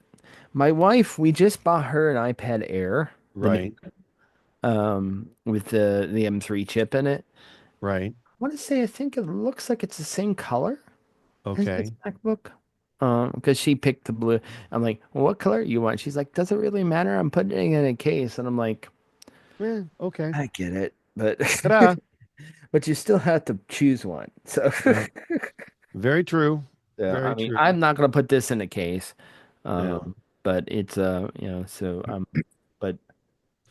my wife, we just bought her an iPad Air, the new, right, with the M3 chip in it. right. I want to say I think it looks like it's the same color as this Okay. MacBook. Because she picked the blue. I'm like, well, what color you want? She's like, does it really matter? I'm putting it in a case, and I'm like, Okay. I get it, but Ta-da. but you still have to choose one. So Yeah. Very true. yeah, I Very mean, true. I'm not gonna put this in a case. Yeah. But it's so but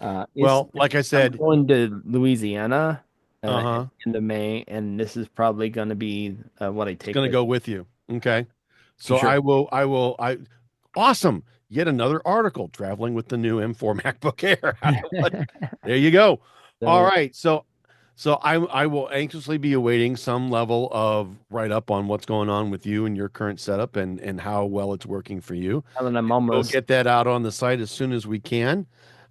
it's Well, like I I'm said, going to Louisiana at uh-huh. the end of May, and this is probably gonna be what I It's take gonna with go me with you. Okay. for So sure. I awesome. Yet another article traveling with the new M4 MacBook Air. There you go. All So right. So I will anxiously be awaiting some level of write up on what's going on with you and your current setup and how well it's working for you. now that I'm We'll almost, get that out on the site as soon as we can.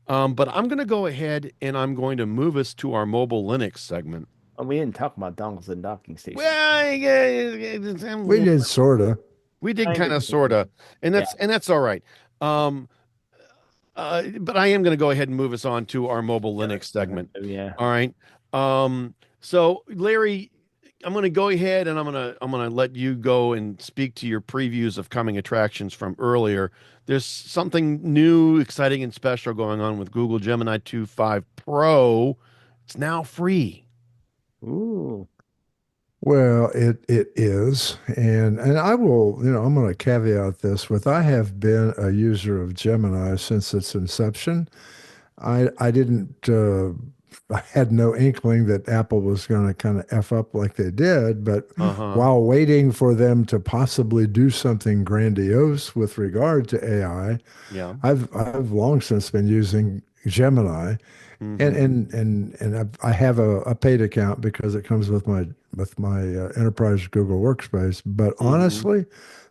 But I'm going to go ahead and I'm going to move us to our mobile Linux segment. oh, we didn't talk about dongles and docking stations. Well, We did sorta. we did Kind kind of, of sorta, yeah. and that's all right. Um, but I am going to go ahead and move us on to our mobile Linux segment. Yeah. All right. So Larry, I'm going to go ahead and I'm going to let you go and speak to your previews of coming attractions from earlier. There's something new, exciting, and special going on with Google Gemini 2.5 Pro. It's now free. Ooh. Well, it is, and I will, I'm going to caveat this with I have been a user of Gemini since its inception. I didn't I had no inkling that Apple was going to kind of F up like they did, but Uh-huh. while waiting for them to possibly do something grandiose with regard to AI, Yeah. I've long since been using Gemini, and Mm-hmm. I have a paid account because it comes with my enterprise Google Workspace. But Mm-hmm. honestly,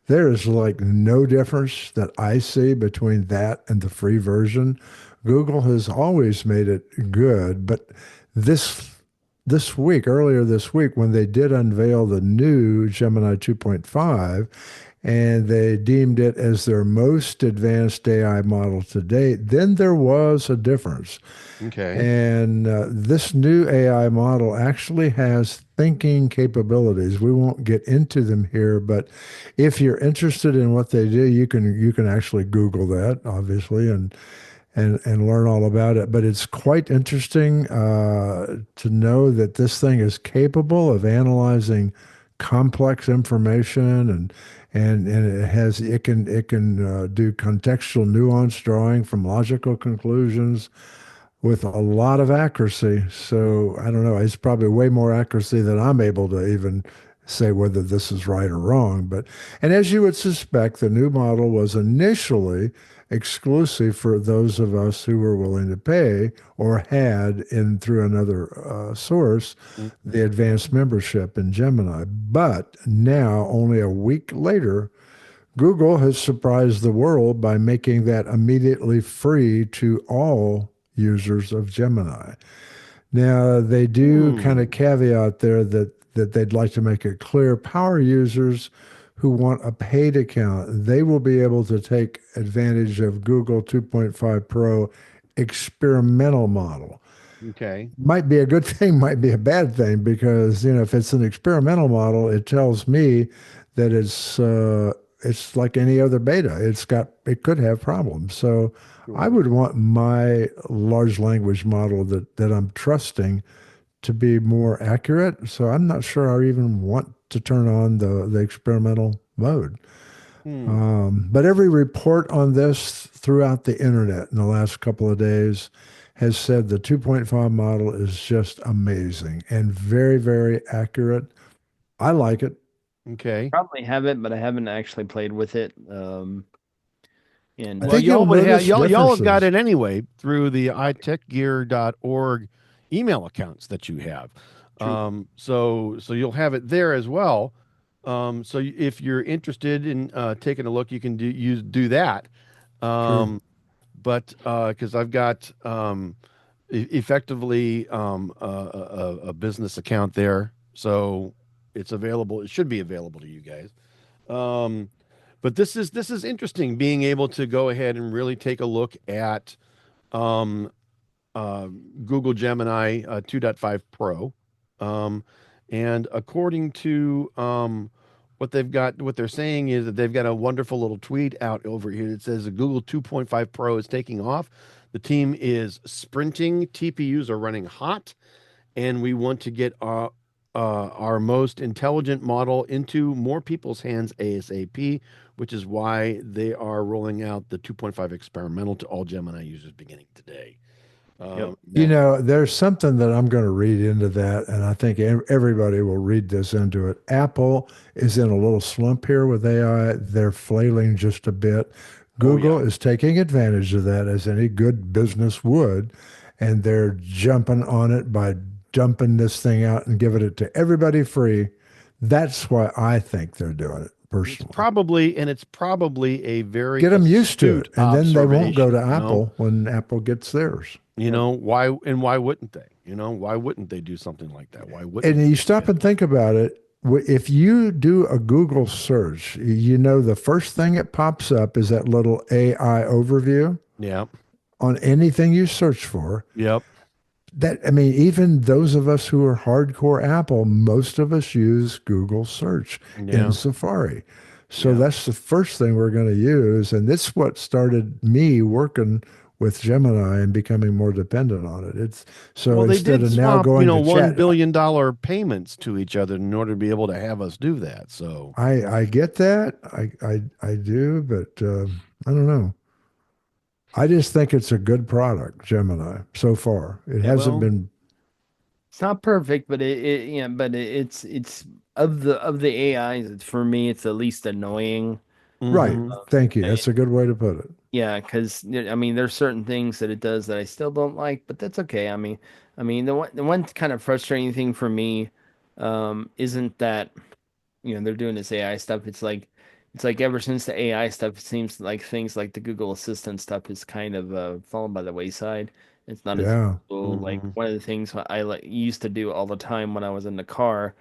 there is like no difference that I see between that and the free version. Google has always made it good, but this earlier this week, when they did unveil the new Gemini 2.5, and they deemed it as their most advanced AI model to date, then there was a difference. Okay. And this new AI model actually has thinking capabilities. We won't get into them here, but if you're interested in what they do, you can actually Google that, obviously, and learn all about it. But it's quite interesting to know that this thing is capable of analyzing complex information, and it can do contextual nuance drawing from logical conclusions with a lot of accuracy. So I don't know. It's probably way more accuracy than I'm able to even say whether this is right or wrong. And as you would suspect, the new model was initially exclusive for those of us who were willing to pay or had in through another source the advanced membership in Gemini. But now, only a week later, Google has surprised the world by making that immediately free to all users of Gemini. Now, they do kind of Hmm. caveat there that they'd like to make it clear power users who want a paid account, they will be able to take advantage of Google 2.5 Pro experimental model. Okay. Might be a good thing, might be a bad thing, because if it's an experimental model, it tells me that it's like any other beta. It could have problems. So I Sure. would want my large language model that I'm trusting to be more accurate. So I'm not sure I even want to turn on the experimental mode. Hmm. But every report on this throughout the internet in the last couple of days has said the 2.5 model is just amazing and very, very accurate. I like it. Okay. Probably have it, but I haven't actually played with it. I And Well, think you'll notice y'all have got differences. it anyway through the iTechGear.org email accounts that you have. true. So you'll have it there as well. So if you're interested in taking a look, you can do that. Sure. But because I've got effectively a business account there, so it's available. It should be available to you guys. Um, but this is interesting, being able to go ahead and really take a look at um, uh, Google Gemini 2.5 Pro. Um, and according to what they're saying is that they've got a wonderful little tweet out over here that says the Google 2.5 Pro is taking off. The team is sprinting, TPUs are running hot, and we want to get our most intelligent model into more people's hands ASAP, which is why they are rolling out the 2.5 experimental to all Gemini users beginning today. Yep. You Now, know, there's something that I'm going to read into that, and I think everybody will read this into it. Apple is in a little slump here with AI. They're flailing just a bit. oh Google yeah, is taking advantage of that as any good business would, and they're jumping on it by dumping this thing out and giving it to everybody free. That's why I think they're doing it personally. it's probably a very Get them used to astute it, and then they won't go observation. to Apple when Apple gets theirs. Yep. Why wouldn't they? Why wouldn't they do something like that? Why wouldn't And they you take stop and advantage? think about it. If you do a Google search, you know the first thing that pops up is that little AI overview Yep, on anything you search for. yep, That, I mean, even those of us who are hardcore Apple, most of us use Google search in yeah, Safari. So yeah. that's the first thing we're going to use. And this is what started me working with Gemini and becoming more dependent on it. It's so Well, they instead did of now swap, going to chat, $1 billion payments to each other in order to be able to have us do that. So, I get that. I do, but I don't know. I just think it's a good product, Gemini, so far. It Yep. hasn't well, been It's not perfect, but it's of the AIs. It's for me. It's the least annoying. right. hmm Thank you. I, That's a good way to put it. yeah, because I mean, there's certain things that it does that I still don't like, but that's okay. I mean, the one kind of frustrating thing for me, isn't that they're doing this AI stuff. It's like ever since the AI stuff, it seems like things like the Google Assistant stuff is kind of fallen by the wayside. It's not as Yeah. useful. Like hmm one of the things I used to do all the time when I was in the car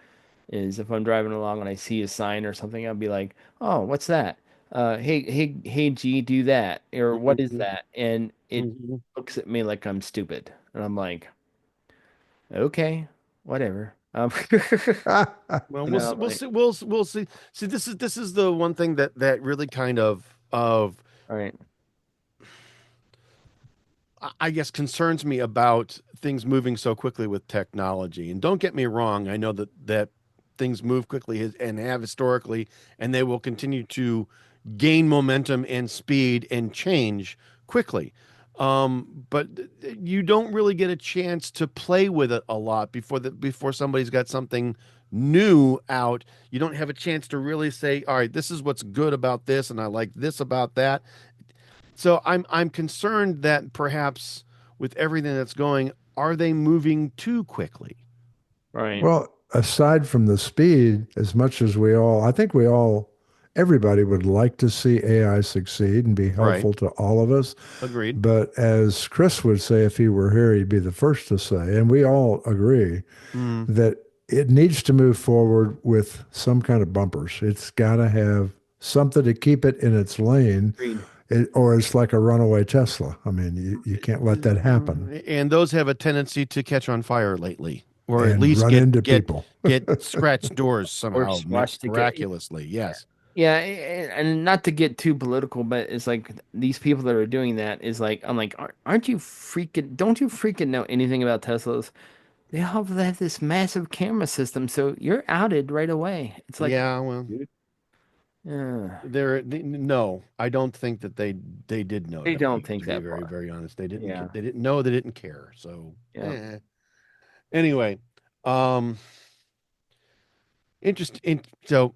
is if I'm driving along and I see a sign or something, I'll be like, "Oh, what's that? Hey, G, do that." Or what is hmm that? And it hmm looks at me like I'm stupid, and I'm like, "Okay, whatever." Well, we'll see, I'm we'll like, see, we'll see. See, this is the one thing that really kind of all right, I guess concerns me about things moving so quickly with technology. And don't get me wrong, I know that things move quickly and have historically, and they will continue to gain momentum and speed and change quickly. But you don't really get a chance to play with it a lot before somebody's got something new out. You don't have a chance to really say, all right, this is what's good about this, and I like this about that. So I'm concerned that perhaps with everything that's going, are they moving too quickly? all right, Well, aside from the speed, as much as I think everybody would like to see AI succeed and be Right. helpful to all of us. Agreed. But as Chris would say if he were here, he'd be the first to say, and we all agree, Mm, that it needs to move forward with some kind of bumpers. It's got to have something to keep it in its lane, agreed. or it's like a runaway Tesla. I mean, you can't let that happen and those have a tendency to catch on fire lately, or at and least run get into get people. get scratched doors Or somehow squash together. miraculously. Yes. Yeah, and not to get too political, but it's like these people that are doing that is like I'm like, aren't you freaking? Don't you freaking know anything about Teslas? They have this massive camera system, so you're outed right away. It's like, Yeah. Well, dude, no, I don't think that they did know they to don't to think be that very far. very honest. They didn't Yeah, they didn't know, they didn't care. So, yeah, anyway, um, interesting. So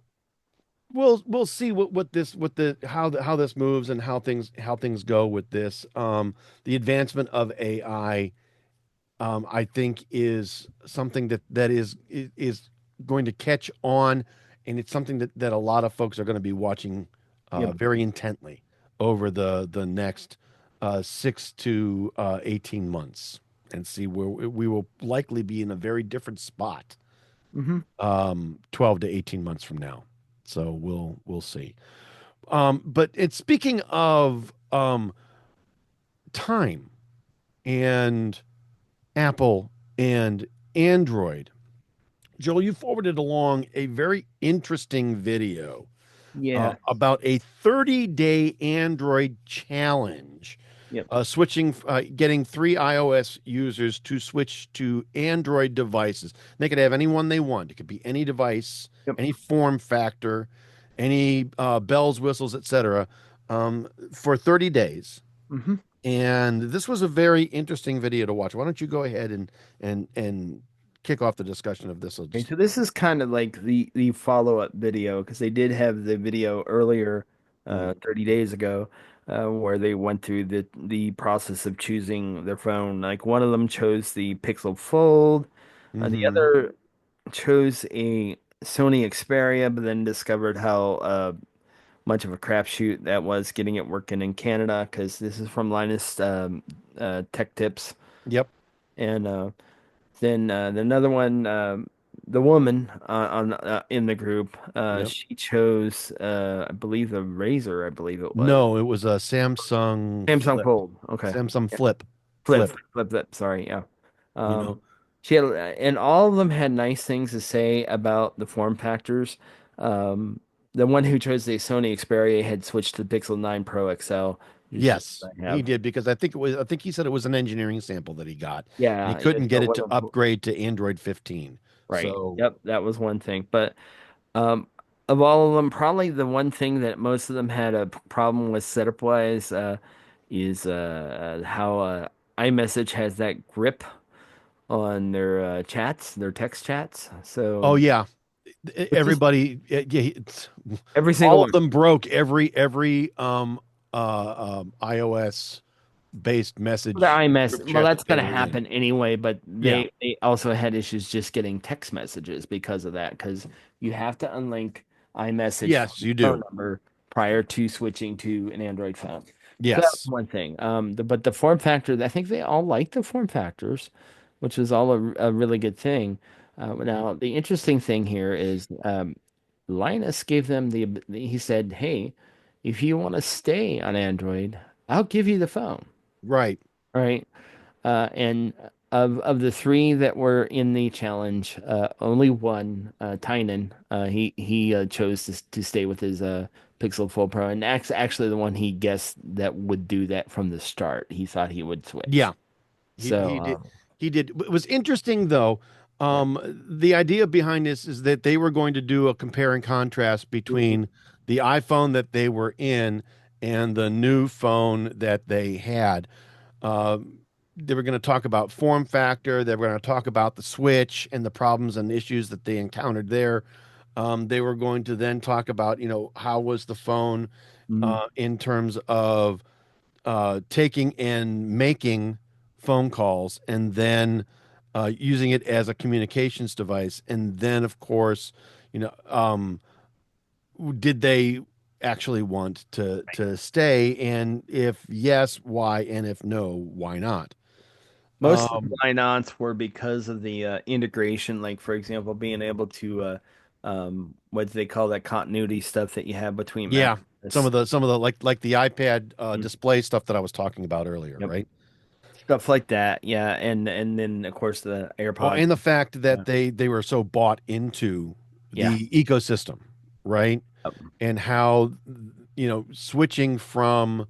we'll see what the how this moves and how things go with this. The advancement of AI, I think, is something that is going to catch on, and it's something that a lot of folks are going to be watching yep, very intently. over the next 6 to 18 months, and see where we will likely be in a very different spot Hmm. 12 to 18 months from now. So we'll see. But it's speaking of time and Apple and Android. Joel, you forwarded along a very interesting video Yeah. about a 30-day Android challenge, Yep. getting three iOS users to switch to Android devices. They could have any one they want. It could be any device, Yep. any form factor, any bells, whistles, etc., for 30 days. Hmm. And this was a very interesting video to watch. Why don't you go ahead and kick off the discussion of this? I'll Okay, just so this is kind of like the follow-up video because they did have the video earlier, mm, 30 days ago, where they went through the process of choosing their phone. Like one of them chose the Pixel Fold, the hmm other chose a Sony Xperia, but then discovered how much of a crapshoot that was getting it working in Canada because this is from Linus Tech Tips. Yep, And then another one, the woman in the group, yep. she chose, I believe, the Razor, I believe it was. No, it was a Samsung Samsung Flip. Fold. Okay. Samsung Yeah. Flip. Flip, Flip, flip, flip, flip. Sorry. Yeah. you know. Um, she had, and all of them had nice things to say about the form factors. Um, the one who chose the Sony Xperia had switched to the Pixel 9 Pro XL, which is Yes, what I he have. did because I think he said it was an engineering sample that he got and he Yeah. couldn't So get it it to wasn't upgrade to Android 15. right. So, Yep. That was one thing. But Um, of all of them, probably the one thing that most of them had a problem with setup wise is how iMessage has that grip on their chats, their text chats. oh So, yeah, which is everybody, yeah, every single all of one. them broke every iOS based The message group iMessage, well, chat that's that they going to were in. happen anyway, but Yeah. they also had issues just getting text messages because of that, because you have to unlink iMessage from Yes, your you phone do. number prior to switching to an Android phone. So that was Yes. one thing. But the form factor, I think they all like the form factors, which is all a really good thing. Now, the interesting thing here is Linus gave them he said, hey, if you want to stay on Android, I'll give you the phone. Right. Right. And of the three that were in the challenge, only one, Tynan, he chose to stay with his Pixel 4 Pro, and actually the one he guessed that would do that from the start. He thought he would switch. Yeah. So, He did. He did. It was interesting though. right. The idea behind this is that they were going to do a compare and contrast Mhm. between the iPhone that they were in and the new phone that they had. Uh, they were going to talk about form factor. They were going to talk about the switch and the problems and issues that they encountered there. They were going to then talk about, how was the phone Mhm. in terms of taking and making phone calls and then using it as a communications device. And then, of course, did they actually want to stay? And if yes, why? And if no, why not? Most of the Um, why nots were because of the integration, like for example, being able to what do they call that continuity stuff that you have between Mac yeah, some OS. of the like the iPad Mhm. display stuff that I was talking about earlier, Yep. right? Stuff like that, yeah, and then of course the Well, AirPods. and the fact Yeah, that they were so bought into yeah. the ecosystem, right? Yep. And how switching from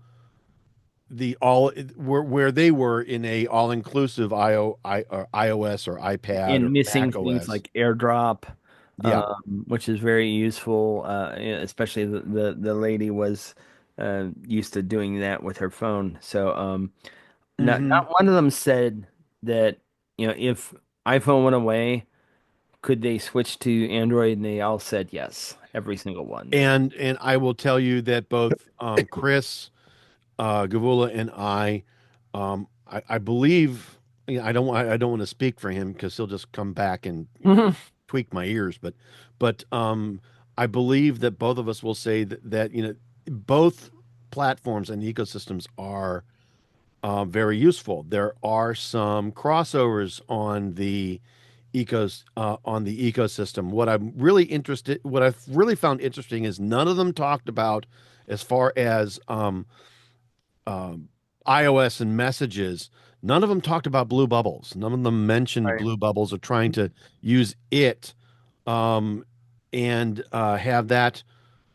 the all where they were in a all-inclusive or iOS or iPad And or missing Mac things OS. like AirDrop, Yeah. which is very useful. Especially the lady was used to doing that with her phone. So hmm not one of them said that if iPhone went away, could they switch to Android? And they all said yes, every single one. and I will tell you that both Chris Gavula and I believe, I don't want to speak for him because he'll just come back and tweak my ears, but I believe that both of us will say that both platforms and ecosystems are very useful. There are some crossovers on the ecosystem. What I've really found interesting is none of them talked about as far as um, iOS and messages. None of them talked about blue bubbles. None of them mentioned Right. blue bubbles or trying to use it um, and have that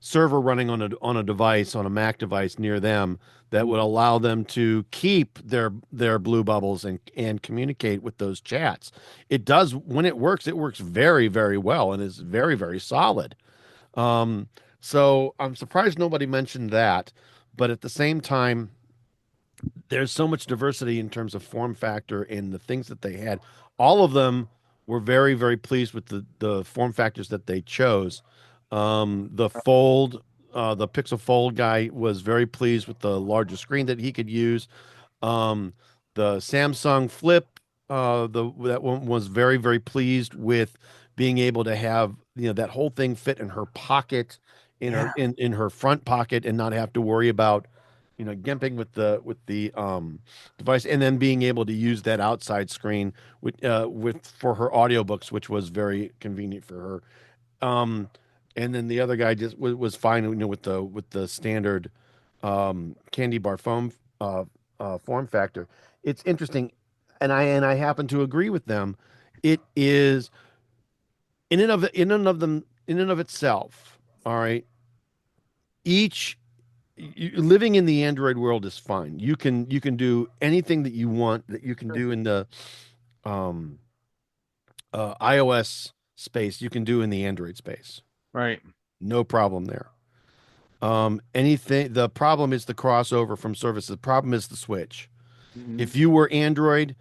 server running on a device on a Mac device near them that would allow them to keep their blue bubbles and communicate with those chats. It does when it works very, very well and is very, very solid. Um, so I'm surprised nobody mentioned that, but at the same time, there's so much diversity in terms of form factor and the things that they had. All of them were very, very pleased with the form factors that they chose. The Pixel Fold guy was very pleased with the larger screen that he could use. Um, the Samsung Flip, the that one was very, very pleased with being able to have, that whole thing fit in her pocket, Yeah. in her front pocket, and not have to worry about, gimping with the device, and then being able to use that outside screen with for her audiobooks, which was very convenient for her. And then the other guy just was fine, with the standard candy bar form factor. It's interesting, and I happen to agree with them. It is in and of itself. All right, each living in the Android world is fine. You can do anything that you want that you can Sure. do in the um, iOS space. You can do in the Android space. Right. No problem there. Anything. The problem is the crossover from services. The problem is the switch. Mhm. If you were Android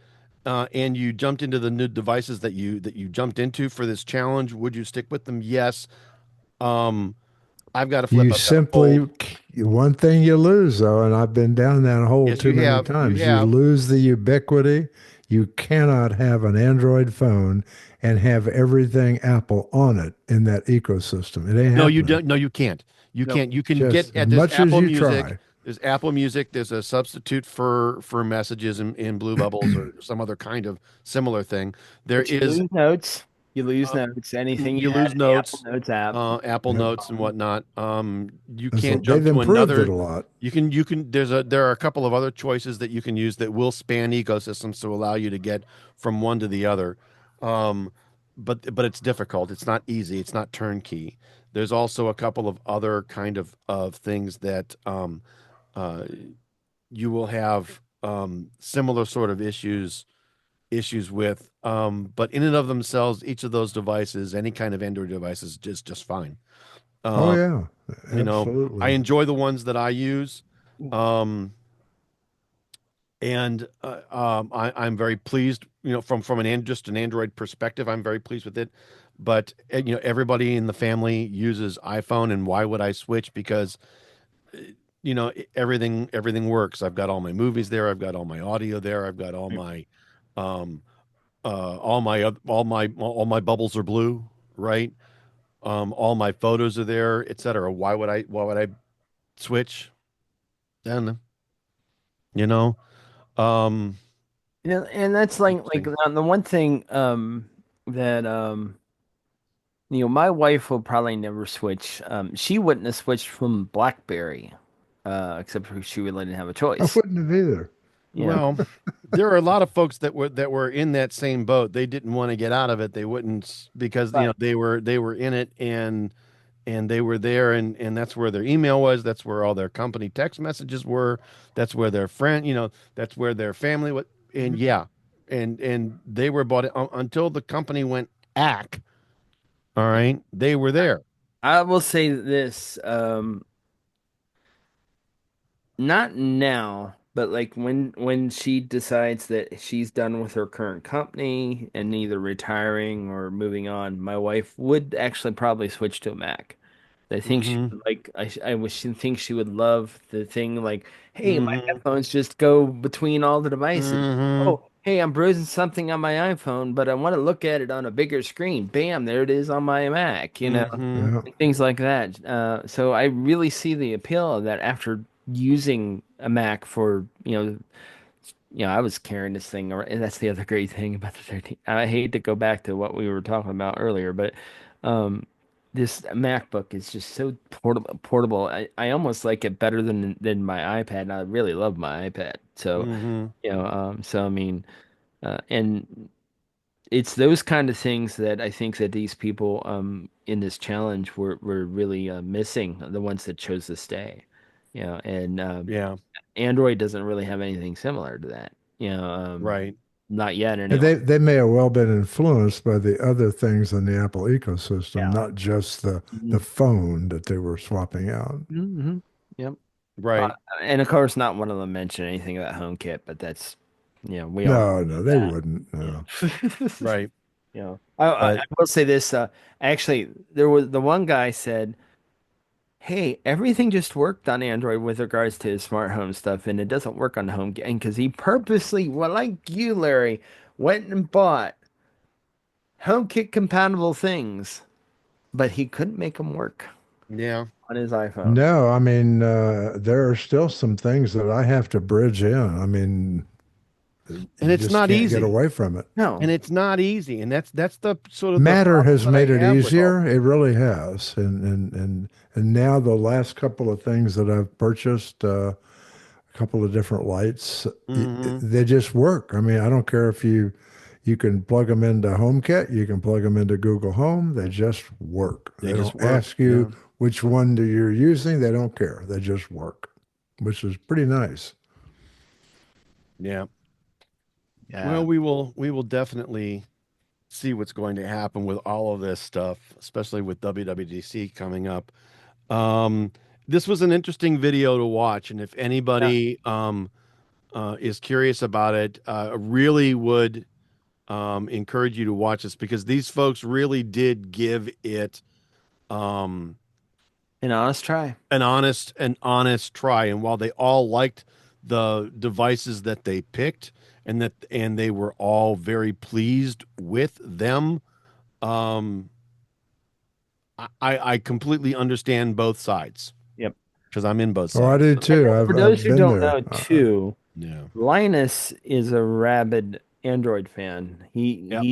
and you jumped into the new devices that you jumped into for this challenge, would you stick with them? Yes. Um, I've got a flip. You I've got a fold. simply, one thing you lose though, and I've been down that hole Yes, too you many have. You times, you have. lose the ubiquity. You cannot have an Android phone and have everything Apple on it in that ecosystem. It ain't No, you happening. don't. No, you can't. You Nope. can't. You can get Just as at There's much as Apple you Music. try. There's Apple Music. There's a substitute for messages in Blue Bubbles or some other kind of similar thing. There But you is lose notes. You lose uh, notes. Anything you you had lose in the Apple notes, Notes app. Apple Yep. Notes and whatnot. You So can't they've jump to improved it another. a lot. There are a couple of other choices that you can use that will span ecosystems to allow you to get from one to the other. Um, but it's difficult. It's not easy. It's not turnkey. There's also a couple of other kind of things that uh, you will have similar sort of issues with. But in and of themselves, each of those devices, any kind of Android device, is just fine. Oh Um, yeah, I absolutely. enjoy the ones that I use. Um, and I'm very pleased, from just an Android perspective, I'm very pleased with it. But everybody in the family uses iPhone, and why would I switch? Because everything works. I've got all my movies there. I've got all my audio there. I've got um, all my bubbles are blue, right? All my photos are there, etc. Why would I switch? Then you know, um, Yeah, and that's like interesting. the one thing that my wife will probably never switch. She wouldn't have switched from BlackBerry, except for she really didn't have a I choice. wouldn't have either. You know, Well, there are a lot of folks that were in that same boat. They didn't want to get out of it. They wouldn't because but they were in it and they were there and that's where their email was. That's where all their company text messages were. That's where their friend, that's where their family was. And yeah, and they were bought until the company went ack. All right, they were there. I will say this, not now, but like when she decides that she's done with her current company and either retiring or moving on, my wife would actually probably switch to a Mac. I think she Mm-hmm. would like I wish she think she would love the thing like, hey, my Mm-hmm. headphones just go between all the devices. Mm-hmm. Oh, hey, I'm browsing something on my iPhone, but I want to look at it on a bigger screen. Bam, there it is on my Mac, Mm-hmm. and things like that. So I really see the appeal of that after using a Mac for, I was carrying this thing around, and that's the other great thing about the 13. I hate to go back to what we were talking about earlier, but um, this MacBook is just so portable. I almost like it better than my iPad, and I really love my iPad. So, Hmm. I mean, and it's those kind of things that I think that these people in this challenge were really missing, the ones that chose to stay. And Yeah, Android doesn't really have anything similar to that. right. Not yet And anyway. they may have well been influenced by the other things in the Apple ecosystem, Yeah. not just the Mhm. phone that they were swapping out. Mhm. Yep. Uh, Right. and of course, not one of them mentioned anything about HomeKit, but that's, we all No, no, know they that. wouldn't. No. Yeah. Right. I But will say this. Actually, there was the one guy said, "Hey, everything just worked on Android with regards to his smart home stuff, and it doesn't work on HomeKit." And because he purposely, well, like you, Larry, went and bought HomeKit compatible things, but he couldn't make them work yeah, on his iPhone. No, I mean, there are still some things that I have to bridge in. I mean, and you it's just not can't get easy. away from it. And No. it's not easy, and that's the sort of the Matter problem has that I made it have with all easier. It really has. And now the last couple of things that I've purchased, a couple of different lights, hmm they just work. I mean, I don't care if you can plug them into HomeKit, you can plug them into Google Home. They just work. They They just don't work. ask Yeah. you which one that you're using. They don't care. They just work, which is pretty nice. Yeah. Yeah. Well, we will definitely see what's going to happen with all of this stuff, especially with WWDC coming up. Um, this was an interesting video to watch, and if Yeah. anybody is curious about it, really would encourage you to watch this because these folks really did give it um, An honest try. an honest try. And while they all liked the devices that they picked and they were all very pleased with them, um, I completely understand both sides Yep. because I'm in both Oh, I sides. do So And too. for those I've who been don't there. know, too, yeah. Linus is a rabid Android fan. Yep.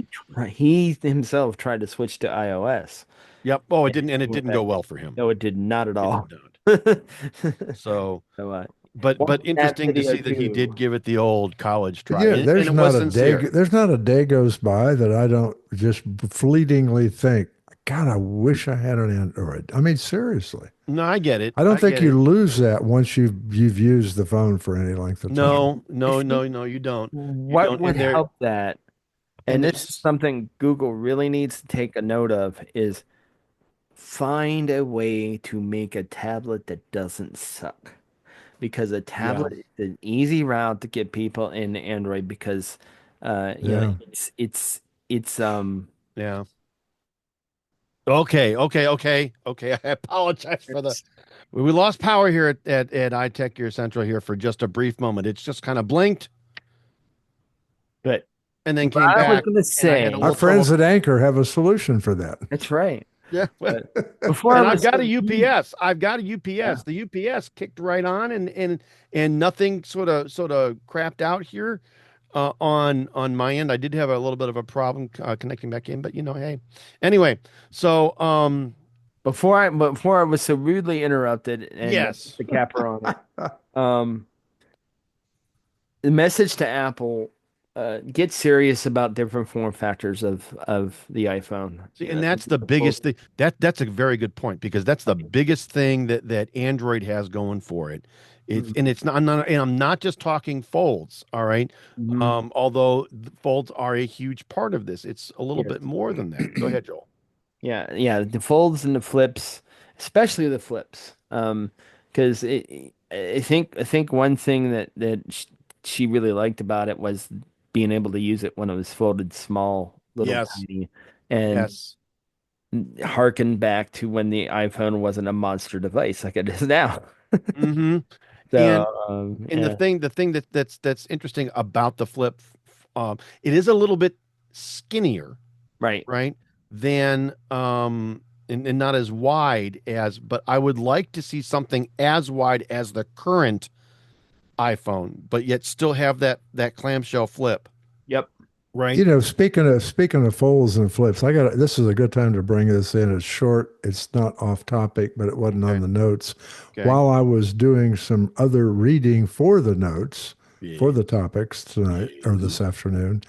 He himself tried to switch to iOS. Yep. Oh, And it went didn't go back. well for him. No, it did not at It did all. not. So, So, but watch that interesting to video see that he too. did give it the old college try, Yeah, and it was sincere. there's not a day goes by that I don't just fleetingly think, God, I wish I had an Android. I mean, seriously. No, I get it. I don't I think get you it. lose that once you've used the phone for any length of time. No, I no, think no, no, you don't. You what don't. would help that, And and this is there's something Google really needs to take a note of, is find a way to make a tablet that doesn't suck. Because a yeah, tablet is an easy route to get people in Android because Yeah. it's yeah. Okay. I apologize for the it's we lost power here at iTechGear Central here for just a brief moment. It's just kind of blinked but and then what came I was back, gonna and I had a Our little say, trouble. friends at Anchor have a solution for that. that's right. Yeah, But before I and I've was got a so rude, UPS. I've got a yeah, UPS. The UPS kicked right on, and nothing sort of crapped out here on my end. I did have a little bit of a problem connecting back in, but hey. Anyway, so before I was so rudely interrupted and yes, the capper on it. Um, the message to Apple, get serious about different form factors of the iPhone. see, and that's the biggest thing. That's a very good point because that's the biggest thing that Android has going for it. It's not, and I'm not just talking folds, all right. Mhm. Although the folds are a huge part of this, it's a little Yes. bit more than that. Go ahead, Joel. Yeah, the folds and the flips, especially the flips. Because I think one thing that she really liked about it was being able to use it when it was folded small, little Yes, tiny, and yes. harken back to when the iPhone wasn't a monster device like it is now. hmm So, And and yeah, the thing that's interesting about the flip, it is a little bit skinnier, right. right? Than and not as wide as, but I would like to see something as wide as the current iPhone, but yet still have that clamshell flip, Yep. right? Speaking of folds and flips, I got this is a good time to bring this in. It's short, it's not off topic, but it wasn't on Okay. the notes. Okay. While I was doing some other reading for the notes for Yeah. the topics tonight or Yeah. this afternoon,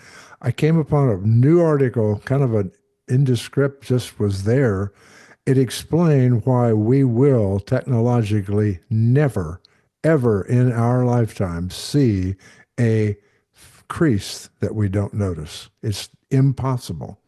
I came upon a new article, kind of an indescript, just was there. It explained why we will technologically never, ever in our lifetime see a crease that we don't notice. It's impossible.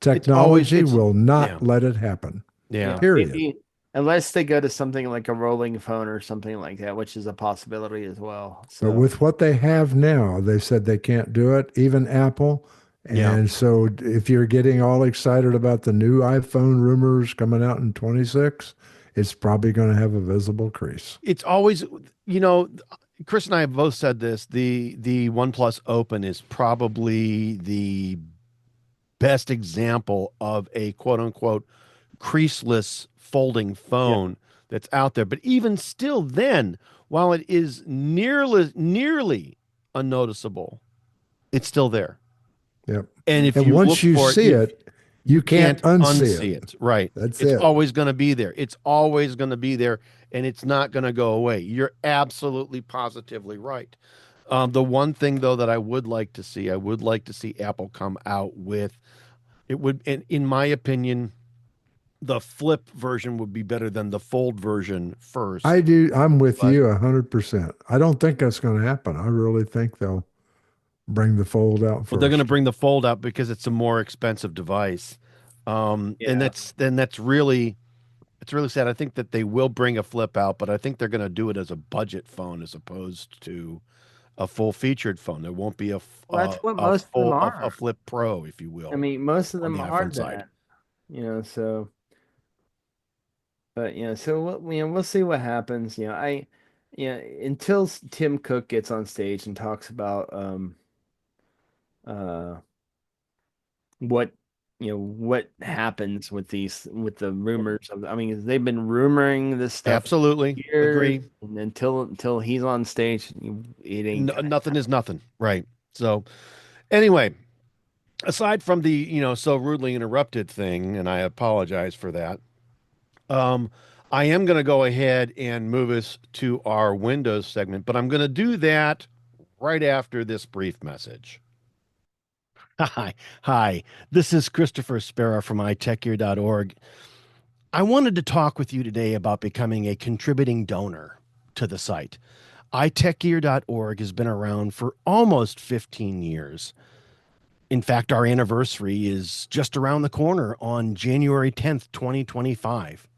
Technology It's will yeah. not let it happen, Yeah, Yeah. period. maybe unless they go to something like a rolling phone or something like that, which is a possibility as well. But So with what they have now, they said they can't do it, even Apple. Yeah. And so if you're getting all excited about the new iPhone rumors coming out in 26, it's probably going to have a visible crease. It's always, you know, Chris and I have both said this. The OnePlus Open is probably the best example of a quote unquote creaseless folding yeah, phone that's out there. But even still, then, while it is nearly unnoticeable, it's still there. Yep. And if And you once look you for it, see it, you you can't can't unsee it. unsee it. Right. That's It's it. always going to be there. It's always going to be there, and it's not going to go away. You're absolutely positively right. The one thing though that I would like to see, I would like to see Apple come out with it would, in my opinion, the flip version would be better than the fold version I first. do. I'm with But you 100%. I don't think that's going to happen. I really think they'll bring the fold out they're going to first. bring the fold out because it's a more expensive device. And yeah. that's really it's really sad. I think that they will bring a flip out, but I think they're going to do it as a budget phone as opposed to a full featured phone. There won't be Well, that's what most of them a are. flip pro, if you I will, mean, most of on them the are iPhone side. that, so but so we'll see what happens. Until Tim Cook gets on stage and talks about uh what what happens with the rumors of, I mean, they've been rumoring this stuff for Absolutely years, agree. and until he's on stage, it ain't No, gonna nothing is happen. nothing, right? So anyway, aside from the so rudely interrupted thing, and I apologize for that. Um, I am going to go ahead and move us to our Windows segment, but I'm going to do that right after this brief message. Hi, hi. This is Christopher Spera from iTechGear.org. I wanted to talk with you today about becoming a contributing donor to the site. iTechGear.org has been around for almost 15 years. In fact, our anniversary is just around the corner on January 10th, 2025.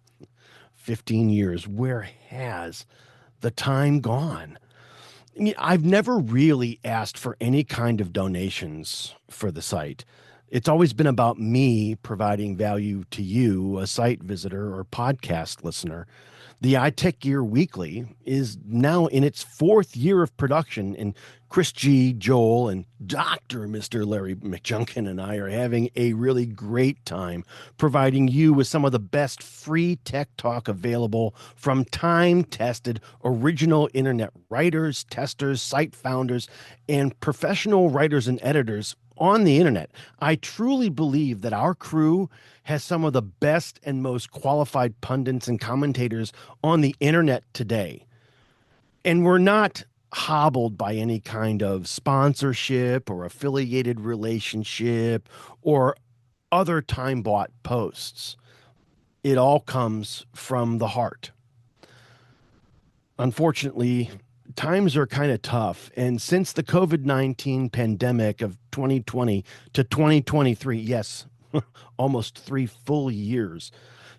15 years. Where has the time gone? I mean, I've never really asked for any kind of donations for the site. It's always been about me providing value to you, a site visitor or podcast listener. The iTech Gear Weekly is now in its fourth year of production, and Chris G, Joel, and Dr. Mr. Larry McJunkin and I are having a really great time providing you with some of the best free tech talk available from time-tested original internet writers, testers, site founders, and professional writers and editors on the internet. I truly believe that our crew has some of the best and most qualified pundits and commentators on the internet today. And we're not hobbled by any kind of sponsorship or affiliated relationship or other time bought posts. It all comes from the heart. Unfortunately, times are kind of tough. And since the COVID-19 pandemic of 2020 to 2023, yes, almost 3 full years,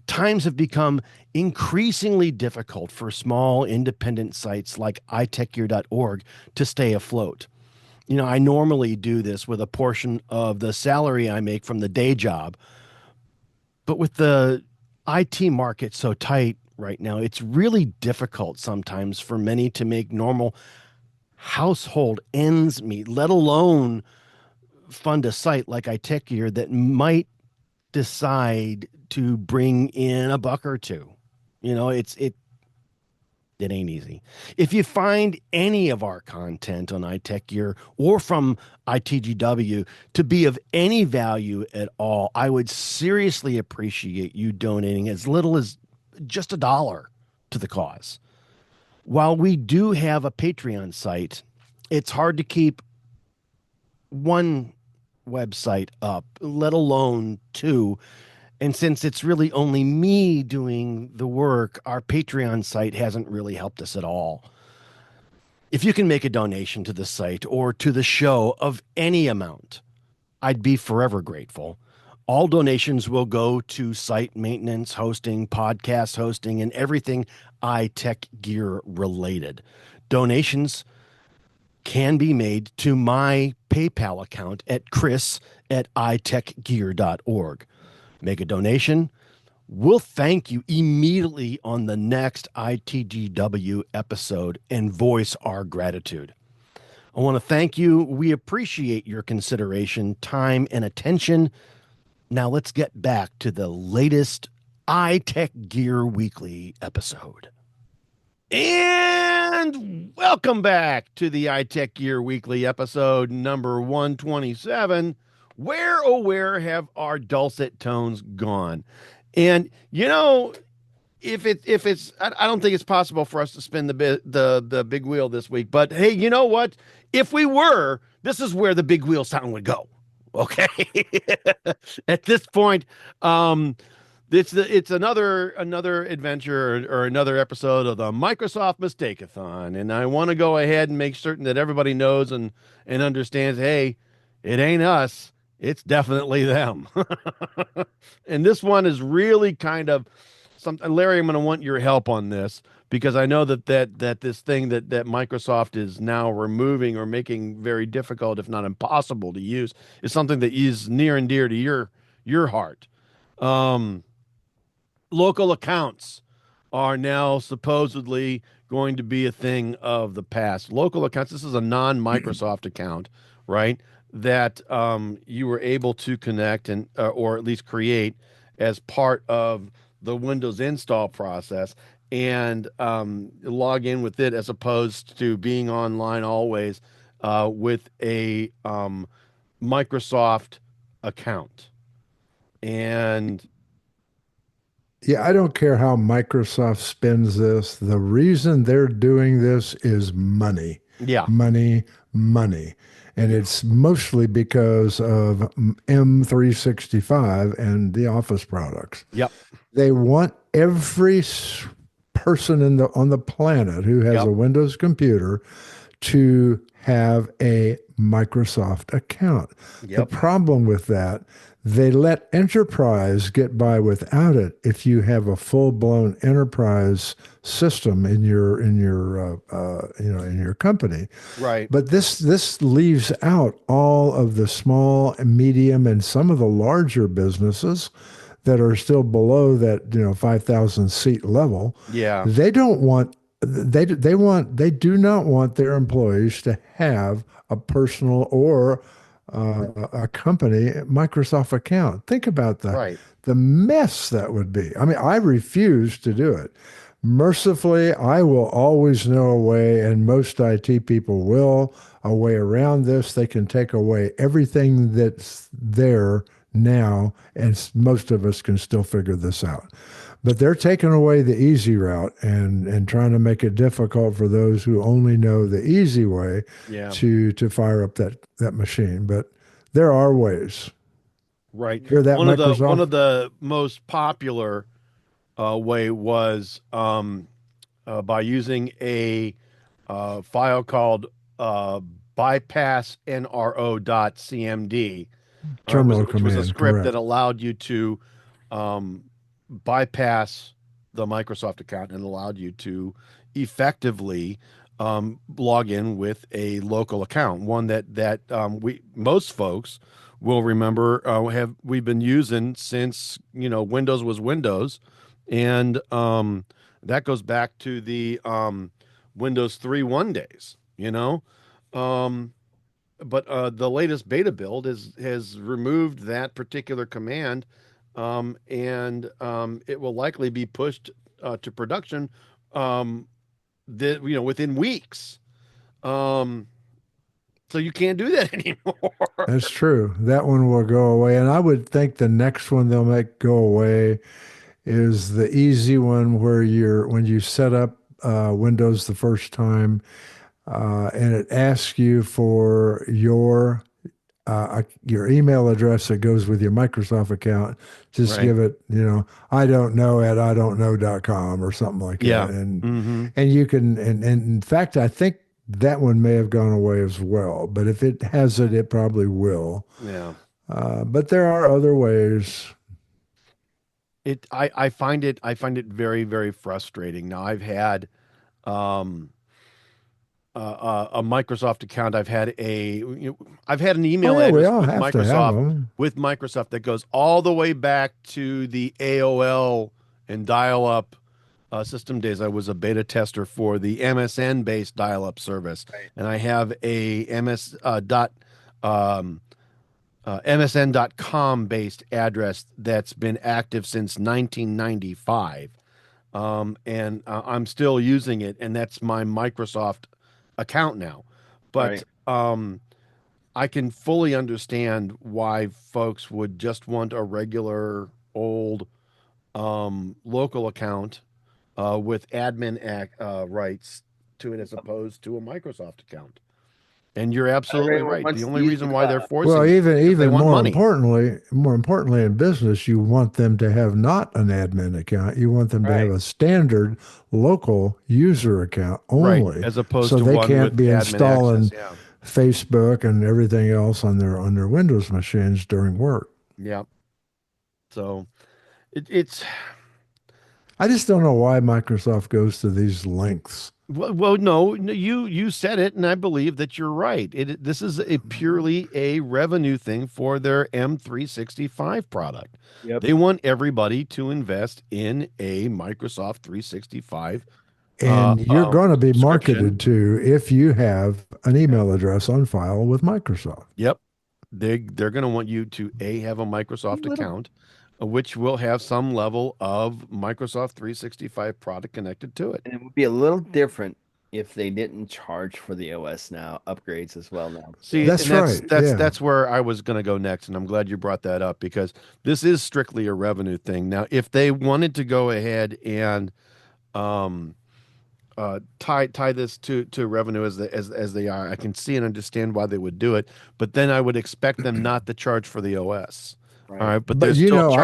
times have become increasingly difficult for small independent sites like iTechGear.org to stay afloat. I normally do this with a portion of the salary I make from the day job, but with the IT market so tight right now, it's really difficult sometimes for many to make normal household ends meet, let alone fund a site like iTechGear that might decide to bring in a buck or two. It ain't easy. If you find any of our content on iTechGear or from ITGW to be of any value at all, I would seriously appreciate you donating as little as just $1 to the cause. While we do have a Patreon site, it's hard to keep one website up, let alone two. And since it's really only me doing the work, our Patreon site hasn't really helped us at all. If you can make a donation to the site or to the show of any amount, I'd be forever grateful. All donations will go to site maintenance, hosting, podcast hosting, and everything iTechGear related. Donations can be made to my PayPal account at chris@itechgear.org. Make a donation. We'll thank you immediately on the next ITGW episode and voice our gratitude. I want to thank you. We appreciate your consideration, time, and attention. Now let's get back to the latest iTechGear Weekly episode. And welcome back to the iTechGear Weekly episode number 127. Where, oh, where have our dulcet tones gone? And if it's, I don't think it's possible for us to spin the big wheel this week. But hey, you know what? If we were, this is where the big wheel sound would go. Okay. At this point, it's another adventure or another episode of the Microsoft Mistake-a-thon, and I want to go ahead and make certain that everybody knows and understands. Hey, it ain't us. It's definitely them. And this one is really kind of something. Larry, I'm going to want your help on this because I know that this thing that Microsoft is now removing or making very difficult, if not impossible to use, is something that is near and dear to your heart. Local accounts are now supposedly going to be a thing of the past. Local accounts, this is a non-Microsoft account, right? That you were able to connect and or at least create as part of the Windows install process and log in with it as opposed to being online always with a Microsoft account. And yeah, I don't care how Microsoft spins this. The reason they're doing this is money. Yeah. Money, money. And it's mostly because of M365 and the Office products. Yep. They want every person on the planet who has a Windows computer to have a Microsoft account. The problem with that, they let enterprise get by without it if you have a full-blown enterprise system in your company. Right. But this leaves out all of the small and medium and some of the larger businesses that are still below that 5,000 seat level. Yeah. They do not want their employees to have a personal or a company Microsoft account. Think about the mess that would be. I mean, I refuse to do it. Mercifully, I will always know a way, and most IT people will, a way around this. They can take away everything that's there now, and most of us can still figure this out. But they're taking away the easy route and trying to make it difficult for those who only know the easy way to fire up that machine. But there are ways. Right. Hear that, one Microsoft? One of the most popular way was by using a file called bypassnro.cmd. Terminal which was a command, script correct. that allowed you to bypass the Microsoft account and allowed you to effectively log in with a local account, one that most folks will remember we've been using since Windows was Windows, and that goes back to the Windows 3.1 days, but the latest beta build has removed that particular command and it will likely be pushed to production, um, within weeks. Um, so you can't do that anymore. That's true. That one will go away. And I would think the next one they'll make go away is the easy one where when you set up Windows the first time, and it asks you for your email address that goes with your Microsoft account. Just Right. give it, I don't know at I don't know.com or something like that. Yeah. Hmm. And you can, and in fact, I think that one may have gone away as well. But if it hasn't, it probably will. Yeah. But there are other ways. I find it very, very frustrating. Now I've had um a Microsoft account. I've had an Oh email yeah, we address all have to have them. with Microsoft that goes all the way back to the AOL and dial-up system days. I was a beta tester for the MSN based dial-up service, Right. and I have a um, MSN.com based address that's been active since 1995. And I'm still using it, and that's my Microsoft account now. But Right. I can fully understand why folks would just want a regular old local account with rights to it as opposed to a Microsoft account. And you're absolutely Everyone right. The wants to only use reason why they're Well, forcing it is even because they even want money. more importantly in business, you want them to have not an admin account. You want them to have right. a standard local user account Right, only, as opposed so to they one can't with be admin access. installing Yeah. Facebook and everything else on their Windows machines during work. Yeah. So it's I just don't know why Microsoft goes to these lengths. well, no, you said it, and I believe that you're right. This is a purely a revenue thing for their M365 product. Yep. They want everybody to invest in a Microsoft 365 And you're going to be subscription. marketed to if you have an email address on file with Microsoft. Yep. They're going to want you to have a Microsoft Little, account, which will have some level of Microsoft 365 product connected to it. and it would be a little different if they didn't charge for the OS now upgrades as well now too. See, and That's that's right. that's Yeah. that's where I was going to go next, and I'm glad you brought that up because this is strictly a revenue thing. Now, if they wanted to go ahead and um, tie this to revenue as they are, I can see and understand why they would do it. But then I would expect them not to charge for the OS. All Right. right, but But I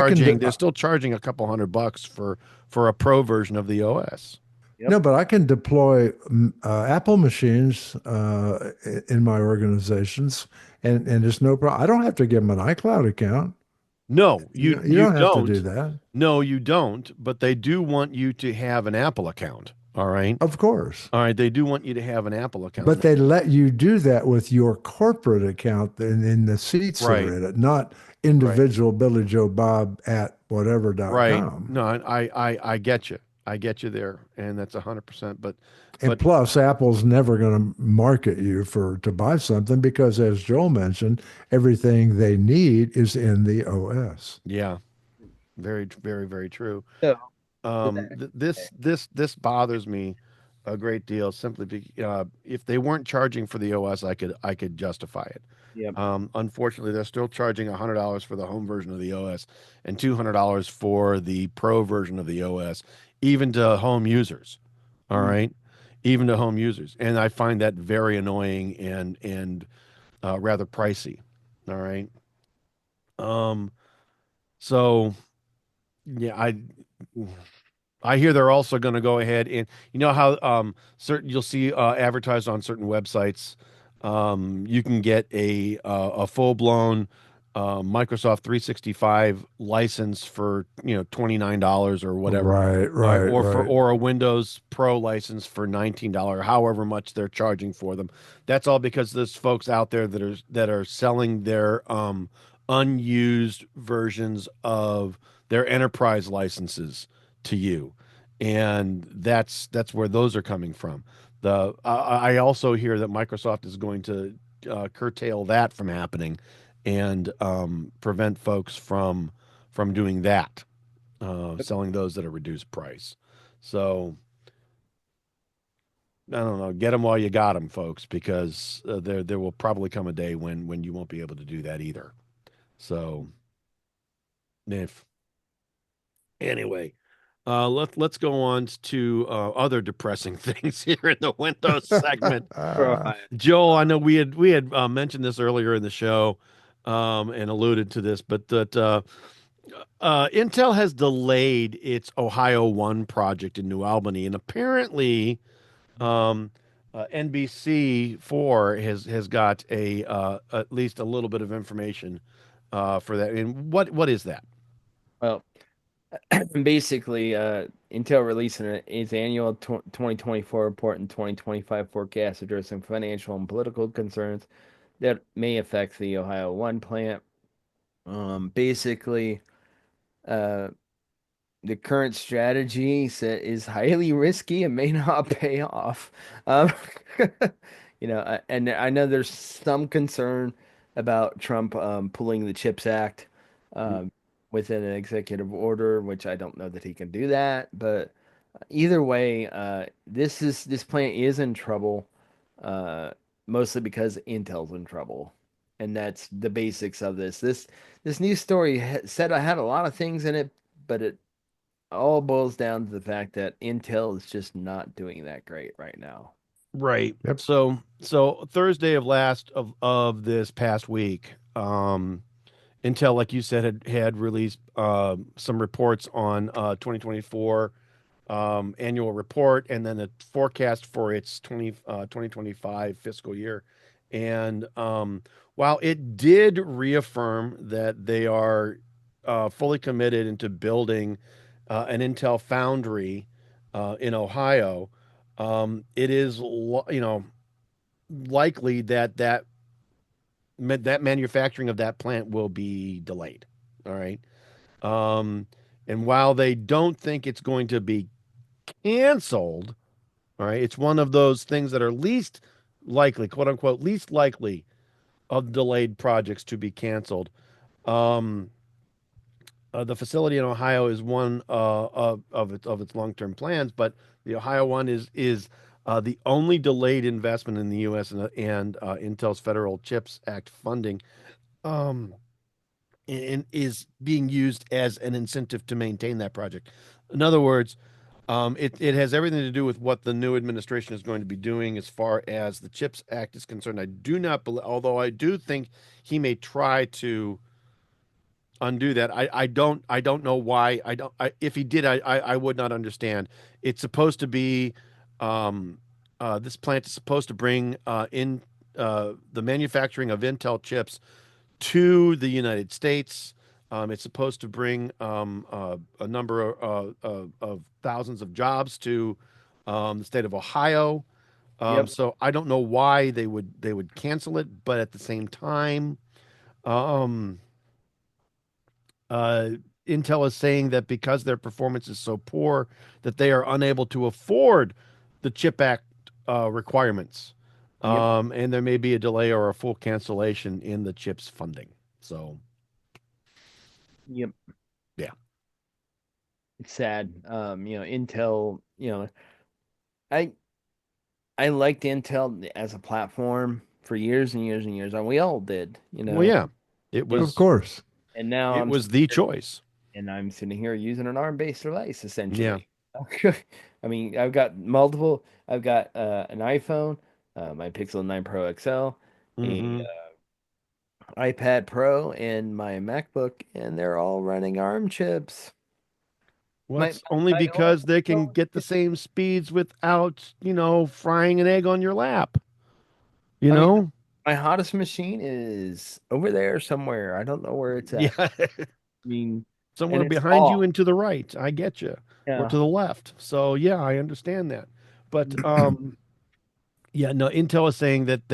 can do, they're still charging a couple $100 for a pro version of the OS. Yep. no, but I can deploy Apple machines in my organizations, and there's no problem. I don't have to give them an iCloud account. No, You you don't have to do don't. that. No, you don't, but they do want you to have an Apple account. All right. Of course. All right, they do want you to have an Apple account. But they let you do that with your corporate account in the seats that are Right, in it, not right, individual Billy Joe Bob at whatever dot right. com. No, I get you. I get you there, and that's 100%. And But plus, Apple's never going to market you to buy something because, as Joel mentioned, everything they need is in the OS. yeah, very, very, very true. So with This bothers me a great deal simply if they weren't charging for the OS, I could justify it. yep. Unfortunately, they're still charging $100 for the home version of the OS and $200 for the pro version of the OS, even to home users. All Mm. right, even to home users, and I find that very annoying and rather pricey. All right. Um. So yeah, I hear they're also going to go ahead and you know how certain you'll see advertised on certain websites. You can get a full blown Microsoft 365 license for $29 or whatever, Right, right, right. or a Windows Pro license for $19, however much they're charging for them. That's all because there's folks out there that are selling their unused versions of their enterprise licenses to you, and that's where those are coming from. I also hear that Microsoft is going to curtail that from happening and prevent folks from from doing that, selling those at a reduced price. So I don't know. Get them while you got them, folks, because there will probably come a day when you won't be able to do that either. So if anyway, let's go on to other depressing things here in the Windows segment. Right. Joel, I know we had mentioned this earlier in the show, and alluded to this, but that Intel has delayed its Ohio One project in New Albany, and apparently, um, NBC4 has got a at least a little bit of information for that. And what is that? Well, basically, Intel releasing its annual 2024 report and 2025 forecast addressing financial and political concerns that may affect the Ohio One plant. Basically, uh, the current strategy is highly risky and may not pay off. Um, and I know there's some concern about Trump pulling the CHIPS Act um, within an executive order, which I don't know that he can do that. But either way, this plant is in trouble, uh, mostly because Intel's in trouble, and that's the basics of this. This news story said I had a lot of things in it, but it all boils down to the fact that Intel is just not doing that great right now. Right. Yep. So Thursday of this past week, Intel, like you said, had released some reports on 2024 annual report, and then a forecast for its 2025 fiscal year. And while it did reaffirm that they are fully committed into building an Intel foundry in Ohio, it is likely that manufacturing of that plant will be delayed. All right. Um, and while they don't think it's going to be canceled, all right, it's one of those things that are least likely, quote unquote, least likely of delayed projects to be canceled. Um, the facility in Ohio is one of its long-term plans, but the Ohio one is the only delayed investment in the U.S. and Intel's Federal Chips Act funding. Um, and is being used as an incentive to maintain that project. In other words, it has everything to do with what the new administration is going to be doing as far as the CHIPS Act is concerned. I do not believe, although I do think he may try to undo that. I don't know why. If he did, I would not understand. It's supposed to be, this plant is supposed to bring in the manufacturing of Intel chips to the United States. It's supposed to bring a number of thousands of jobs to the state of Ohio. Yep. So I don't know why they would cancel it, but at the same time, um, uh, Intel is saying that because their performance is so poor that they are unable to afford the CHIP Act requirements. Yep. And there may be a delay or a full cancellation in the CHIPS funding. So, Yep. yeah. It's sad. Intel, I I liked Intel as a platform for years and years and years, and we all did, Well, yeah, it and, Of was course. and now it was the choice. I'm sitting here using an ARM-based device Yeah. essentially. I mean, I've got multiple. I've got an iPhone, my Pixel 9 Pro XL, a Hmm. iPad Pro, and my MacBook, and they're all running ARM chips. Well, My it's only my only because they can get the same speeds without, frying an egg on your lap, you I mean, know? my hottest machine is over there somewhere. I don't know where it's at. Yeah. I mean, and Somewhere it's behind you off. and to the right. I get you. Or Yeah. to the left. So, yeah, I understand that. But yeah, no, Intel is saying that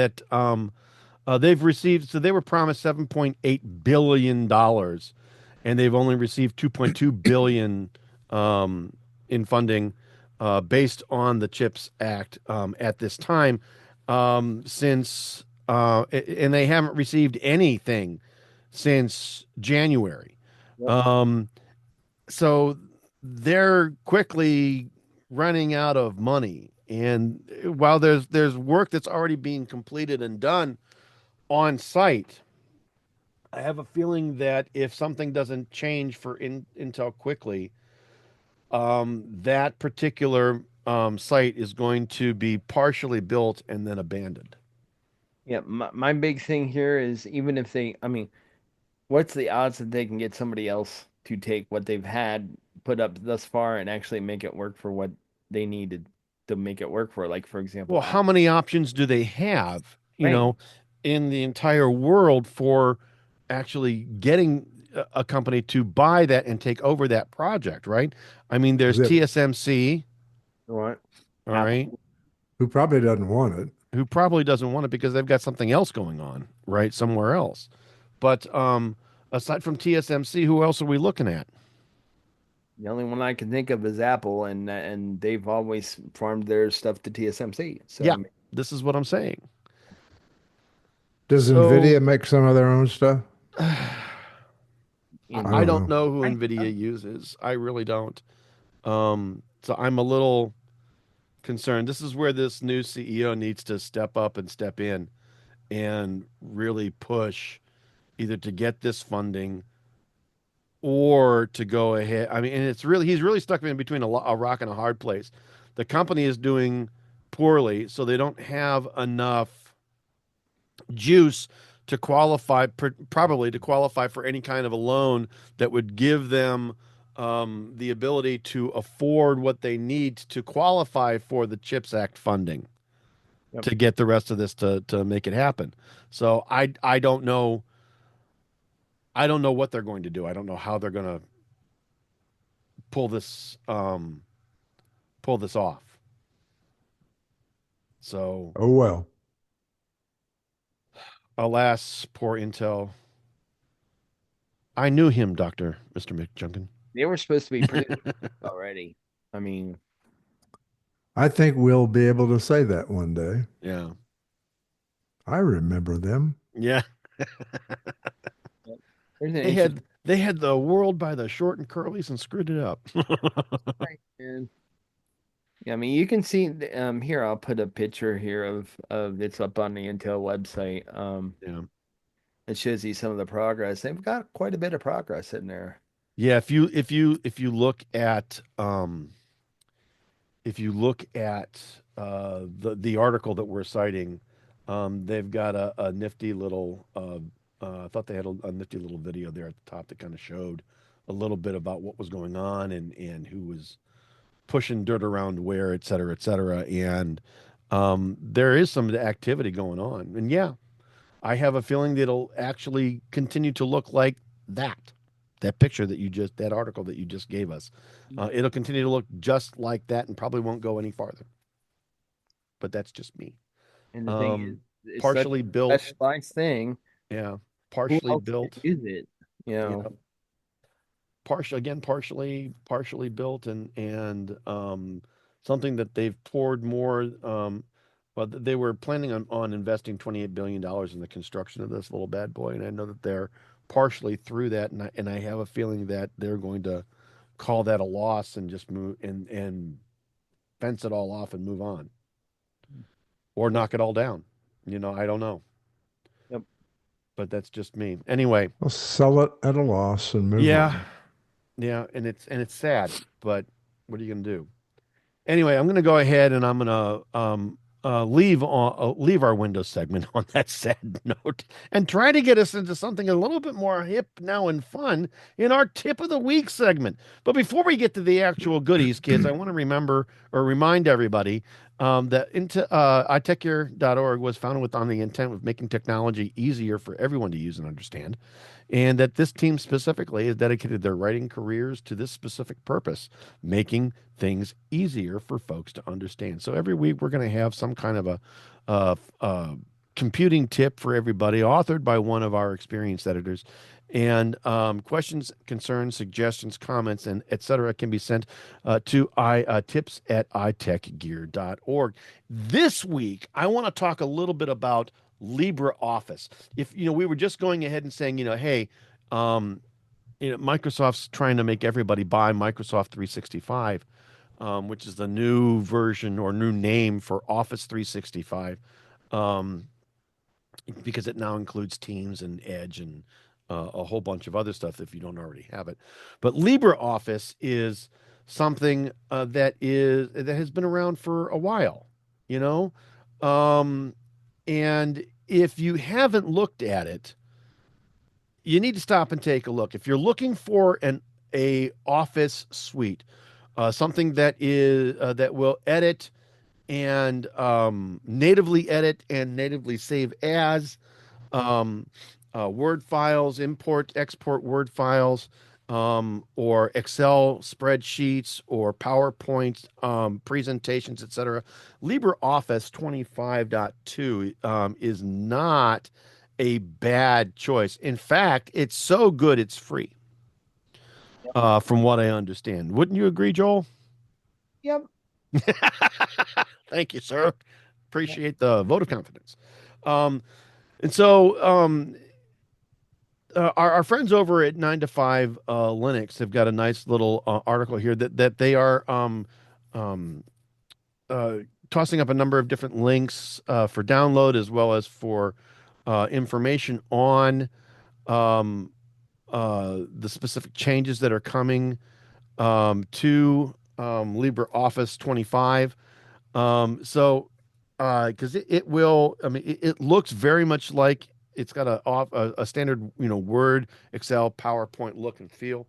they've received, so they were promised $7.8 billion, and they've only received 2.2 billion in funding based on the CHIPS Act at this time, and they haven't received anything since January. Yep. Um, so they're quickly running out of money. And while there's work that's already being completed and done on site, I have a feeling that if something doesn't change for Intel quickly, that particular site is going to be partially built and then abandoned. Yeah, my big thing here is even if they, I mean, what's the odds that they can get somebody else to take what they've had put up thus far and actually make it work for what they needed to make it work for? Like, for example, Well, how many options do they have, right. in the entire world for actually getting a company to buy that and take over that project, right? I mean, there's That TSMC, What? all right, Apple. who probably doesn't want it. who probably doesn't want it because they've got something else going on, right, somewhere else. But aside from TSMC, who else are we looking at? The only one I can think of is Apple, and they've always farmed their stuff to TSMC. So I Yeah, mean, this is what I'm saying. Does So NVIDIA make some of their own stuff? I I don't don't know. know who I NVIDIA uses. I really don't. So I'm a little concerned. This is where this new CEO needs to step up and step in and really push either to get this funding or to go ahead. I mean, and he's really stuck in between a rock and a hard place. The company is doing poorly, so they don't have enough juice to qualify, probably to qualify for any kind of a loan that would give them the ability to afford what they need to qualify for the CHIPS Act funding Yep. to get the rest of this to make it happen. So I don't know what they're going to do. I don't know how they're going to pull this pull this off. So Oh well. alas, poor Intel. I knew him, Doctor Mr. McJunkin. they were supposed to be pretty already. I mean, I think we'll be able to say that one day. Yeah, I remember them. yeah. there's an interesting They had the world by the short and curlies and screwed it up. right, man. Yeah, I mean, you can see here. I'll put a picture here of it's up on the Intel website. Yeah. It shows you some of the progress. They've got quite a bit of progress in there. Yeah, if you look at if you look at the article that we're citing, they've got a nifty little I thought they had a nifty little video there at the top that kind of showed a little bit about what was going on and who was pushing dirt around where, et cetera, et cetera. And there is some activity going on. And yeah, I have a feeling that it'll actually continue to look like that. That picture that that article that you just gave us, it'll continue to look just like that and probably won't go any farther. But that's just me. And the thing is, Um, it's such partially a built, specialized thing. yeah, Who partially else can built, use it? You yeah, know, partially built and something that they've poured more. Well, they were planning on investing $28 billion in the construction of this little bad boy, and I know that they're partially through that, and I have a feeling that they're going to call that a loss and just move and fence it all off and move on, or knock it all down. I don't know, yep. but that's just me. Anyway, I'll sell it at a loss and move yeah, on. yeah, and it's sad, but what are you gonna do? Anyway, I'm going to go ahead and I'm going to leave our Windows segment on that sad note and try to get us into something a little bit more hip now and fun in our tip of the week segment. But before we get to the actual goodies, kids, I want to remember or remind everybody that iTechGear.org was founded on the intent of making technology easier for everyone to use and understand, and that this team specifically has dedicated their writing careers to this specific purpose, making things easier for folks to understand. So every week we're going to have some kind of a computing tip for everybody, authored by one of our experienced editors. And questions, concerns, suggestions, comments, and etc. can be sent to tips at itechgear.org. This week, I want to talk a little bit about LibreOffice. If we were just going ahead and saying, hey, um, Microsoft's trying to make everybody buy Microsoft 365, which is the new version or new name for Office 365, um, because it now includes Teams and Edge and a whole bunch of other stuff if you don't already have it. But LibreOffice is something that has been around for a while, you know, um, and if you haven't looked at it, you need to stop and take a look. If you're looking for an a office suite, something that will edit and natively edit and natively save as um, Word files, import, export Word files, or Excel spreadsheets or PowerPoint presentations, etc. LibreOffice 25.2 is not a bad choice. In fact, it's so good it's free, from what I understand. Wouldn't you agree, Joel? Yep. Thank you, sir. Yep. Appreciate the vote of confidence. Um, and so our friends over at 9 to 5 Linux have got a nice little article here that they are um, uh, tossing up a number of different links for download as well as for information on um, the specific changes that are coming to LibreOffice 25. Because it will, I mean, it looks very much like it's got a standard, Word, Excel, PowerPoint look and feel.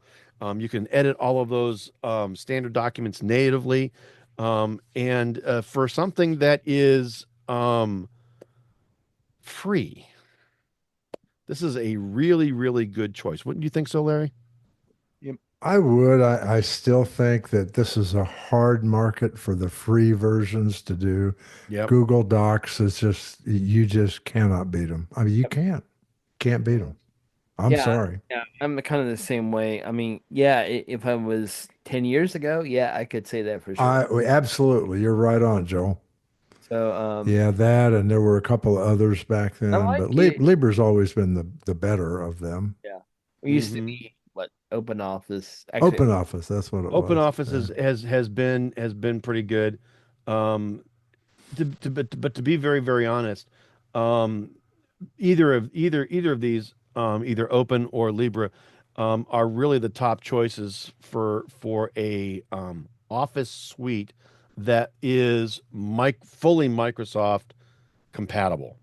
You can edit all of those standard documents natively. And for something that is free, this is a really, really good choice. Wouldn't you think so, Larry? Yep. I would. I still think that this is a hard market for the free versions to do. Yep. Google Docs is just, you just cannot beat them. I mean, you can't beat them. I'm Yeah, sorry. yeah, I'm kind of the same way. I mean, yeah, if I was 10 years ago, yeah, I could say that for sure. Absolutely. You're right on, Joel. So, Yeah, that, and there were a couple of others back I then, like but it. Libre's always been the better of them. Yeah. We used to Hmm. be what open office. Actually, Open Office, that's what it Open was. Office Yeah. has been pretty good. Um, but to be very, very honest, um, either of these, either Open or Libre, are really the top choices for a Office suite that is fully Microsoft compatible.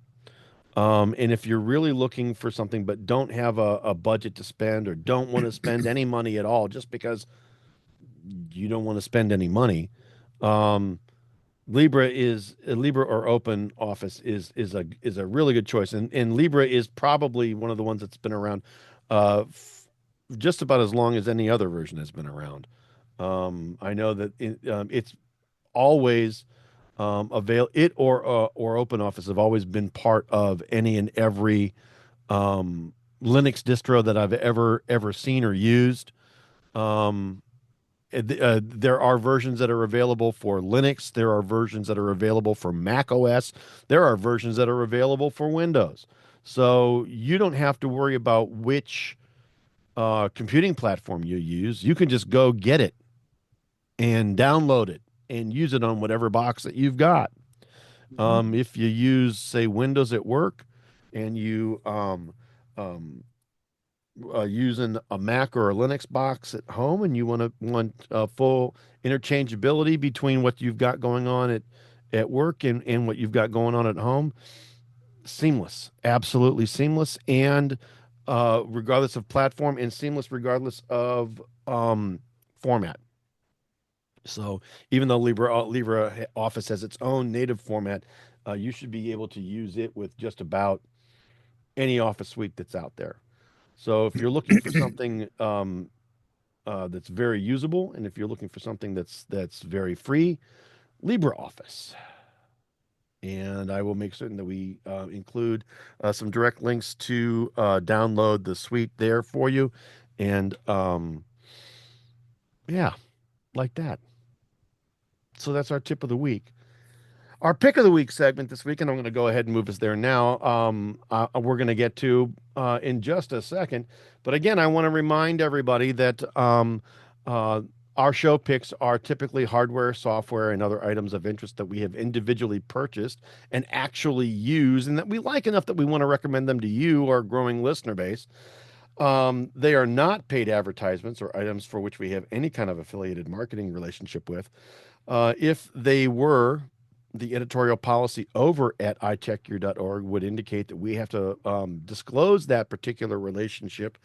And if you're really looking for something but don't have a budget to spend or don't want to spend any money at all, just because you don't want to spend any money, um, Libra or Open Office is a really good choice, and Libra is probably one of the ones that's been around just about as long as any other version has been around. I know that it's always or Open Office have always been part of any and every Linux distro that I've ever seen or used. Um, there are versions that are available for Linux. There are versions that are available for Mac OS. There are versions that are available for Windows. So you don't have to worry about which computing platform you use. You can just go get it and download it and use it on whatever box that you've got. mhm. If you use, say, Windows at work and you um, using a Mac or a Linux box at home, and you want full interchangeability between what you've got going on at work and what you've got going on at home, seamless, absolutely seamless, and regardless of platform, and seamless regardless of format. So even though LibreOffice has its own native format, you should be able to use it with just about any Office suite that's out there. So if you're looking for something that's very usable, and if you're looking for something that's very free, LibreOffice. And I will make certain that we include some direct links to download the suite there for you. And yeah, like that. So that's our tip of the week. Our pick of the week segment this week, and I'm going to go ahead and move us there now. We're going to get to in just a second. But again, I want to remind everybody that uh, our show picks are typically hardware, software, and other items of interest that we have individually purchased and actually use, and that we like enough that we want to recommend them to you, our growing listener base. They are not paid advertisements or items for which we have any kind of affiliated marketing relationship with. If they were, the editorial policy over at iTechGear.org would indicate that we have to disclose that particular relationship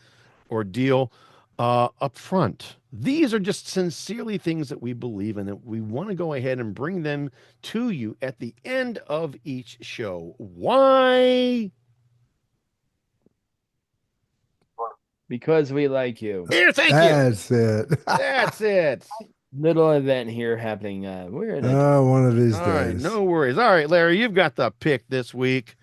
or deal up front. These are just sincerely things that we believe in, that we want to go ahead and bring them to you at the end of each show. Why? Because we like you. Here, thank you. That's it. That's it. Little event here happening. We're in One of these All right, days. no worries. All right, Larry, you've got the pick this week.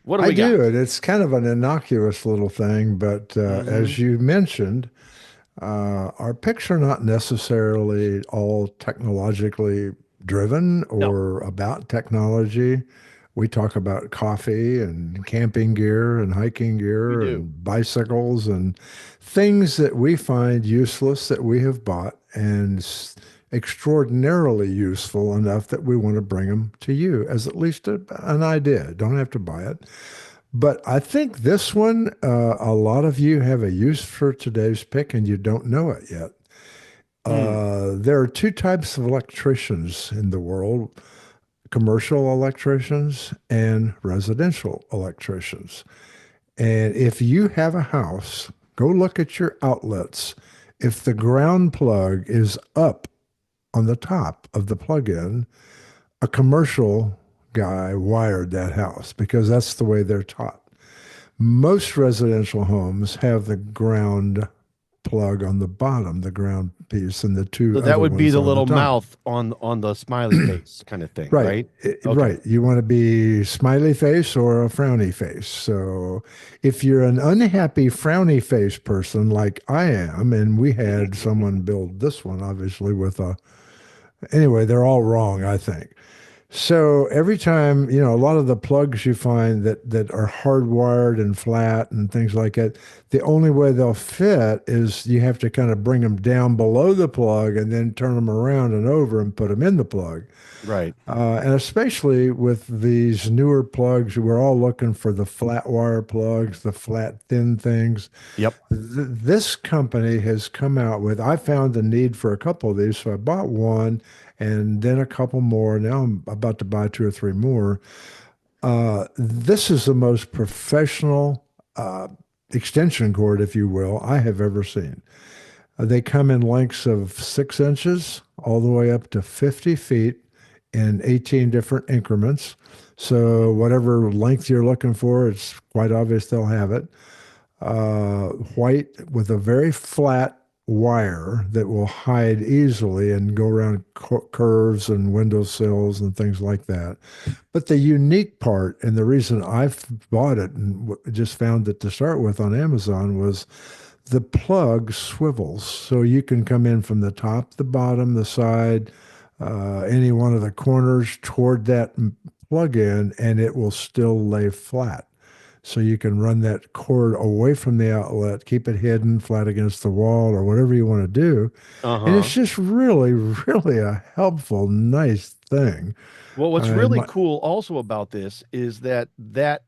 What do I we got? do, and it's kind of an innocuous little thing, but as you mentioned, our picks are not necessarily all technologically driven No, or about technology. We talk about coffee and camping gear and hiking we gear do. and bicycles and things that we find useless that we have bought and extraordinarily useful enough that we want to bring them to you as at least an idea. Don't have to buy it. But I think this one, a lot of you have a use for today's pick and you don't know it yet. There are two types of electricians in the world: commercial electricians and residential electricians. And if you have a house, go look at your outlets. If the ground plug is up on the top of the plug-in, a commercial guy wired that house because that's the way they're taught. Most residential homes have the ground plug on the bottom, the ground piece, and the two So other that would be ones the on the little top. mouth on the smiley face kind of thing, Right. right? Okay. Right. You want to be smiley face or a frowny face. So if you're an unhappy frowny face person like I am, and we had someone build this one, obviously, with a, anyway, they're all wrong, I think. So every time, a lot of the plugs you find that are hardwired and flat and things like that, the only way they'll fit is you have to kind of bring them down below the plug and then turn them around and over and put them in the plug. Right. And especially with these newer plugs, we're all looking for the flat wire plugs, the flat, thin things. Yep. This company has come out with, I found the need for a couple of these, so I bought one and then a couple more. Now I'm about to buy two or three more. This is the most professional extension cord, if you will, I have ever seen. They come in lengths of 6 inches all the way up to 50 feet in 18 different increments. So whatever length you're looking for, it's quite obvious they'll have it. White with a very flat wire that will hide easily and go around curves and windowsills and things like that. But the unique part, and the reason I've bought it and just found it to start with on Amazon, was the plug swivels. So you can come in from the top, the bottom, the side, any one of the corners toward that plug-in, and it will still lay flat. So you can run that cord away from the outlet, keep it hidden flat against the wall or whatever you want to do. And it's just really, really a helpful, nice thing. Well, what's really cool also about this is that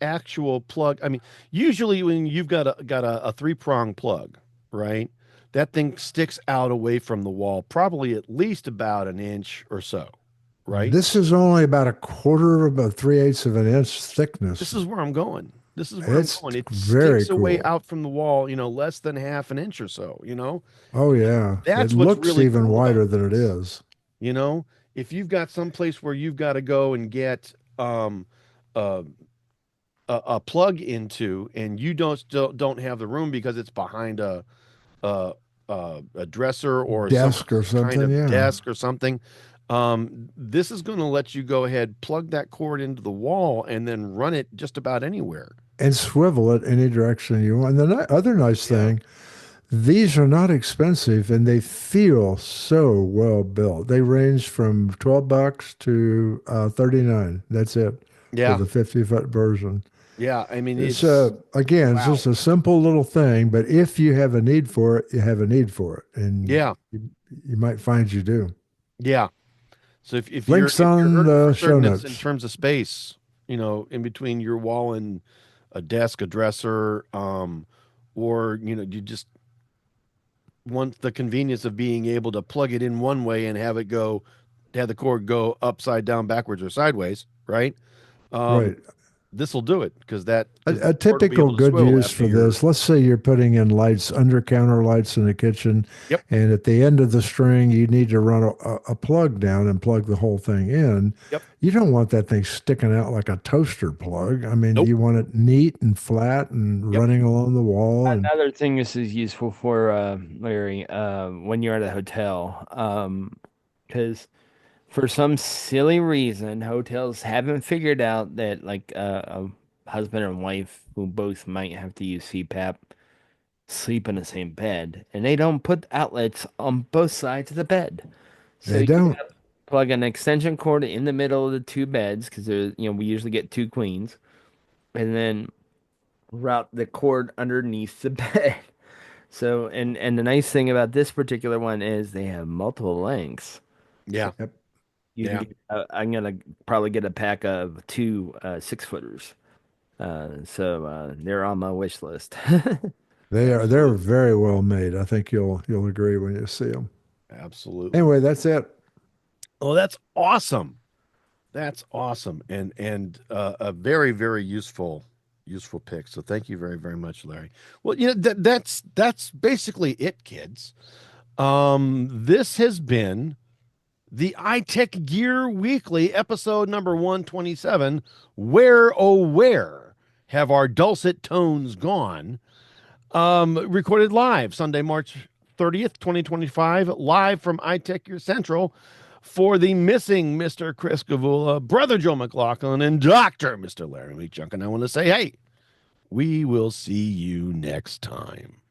actual plug, I mean, usually when you've got a three-prong plug, right? That thing sticks out away from the wall, probably at least about an inch or so, right? This is only about a quarter, about 3/8 of an inch thickness. This is where I'm going. This is where It's I'm going. It very sticks away cool. out from the wall, less than half an inch or so, Oh yeah, That's it what's looks really even cool wider about than it this. is. If you've got some place where you've got to go and get a, a plug into, and you don't have the room because it's behind a, a dresser or some Desk or kind something, of yeah. desk or something, this is going to let you go ahead, plug that cord into the wall, and then run it just about anywhere. And swivel it any direction you want. And the other nice thing, These are not expensive and they feel so well built. They range from $12 to 39. That's it for Yeah. the 50-foot version. Yeah. I mean, It's it's again, it's wow. just a simple little thing, but if you have a need for it, you have a need for it, and Yeah. you might find you do. Yeah. So if you're Links on hurting for the show certainness in notes. terms of space, in between your wall and a desk, a dresser, or you just want the convenience of being able to plug it in one way and have the cord go upside down, backwards, or sideways, right? Um, Right. this will do it because A the cord will be typical able to good swivel use after for your. this, let's say you're putting in lights, under counter lights in the kitchen, Yep. and at the end of the string, you need to run a plug down and plug the whole thing in. Yep. You don't want that thing sticking out like a toaster plug. I mean, Nope. you want it neat and flat and Yep. running along the wall. And Another thing this is useful for, Larry, when you're at a hotel, because for some silly reason, hotels haven't figured out that like a husband and wife who both might have to use CPAP sleep in the same bed, and they don't put outlets on both sides of the bed. So they you don't. plug an extension cord in the middle of the two beds because we usually get two queens, and then route the cord underneath the bed. So, and the nice thing about this particular one is they have multiple lengths. So Yeah. Yep. you can Yeah. I'm gonna probably get a pack of two 6-footers. They're on my wish list. They're Absolutely. very well made. I think you'll agree when you see them. Absolutely. Anyway, that's it. Oh, that's awesome. That's awesome, and a very very useful pick. So thank you very very much, Larry. Well, that's basically it, kids. This has been the iTech Gear Weekly, episode number 127. Where oh where have our dulcet tones gone? Recorded live Sunday, March 30th, 2025, live from iTechGear Central for the missing Mr. Chris Gavula, Brother Joe McLaughlin, and Dr. Mr. Larry McJunkin. I want to say, hey, we will see you next time.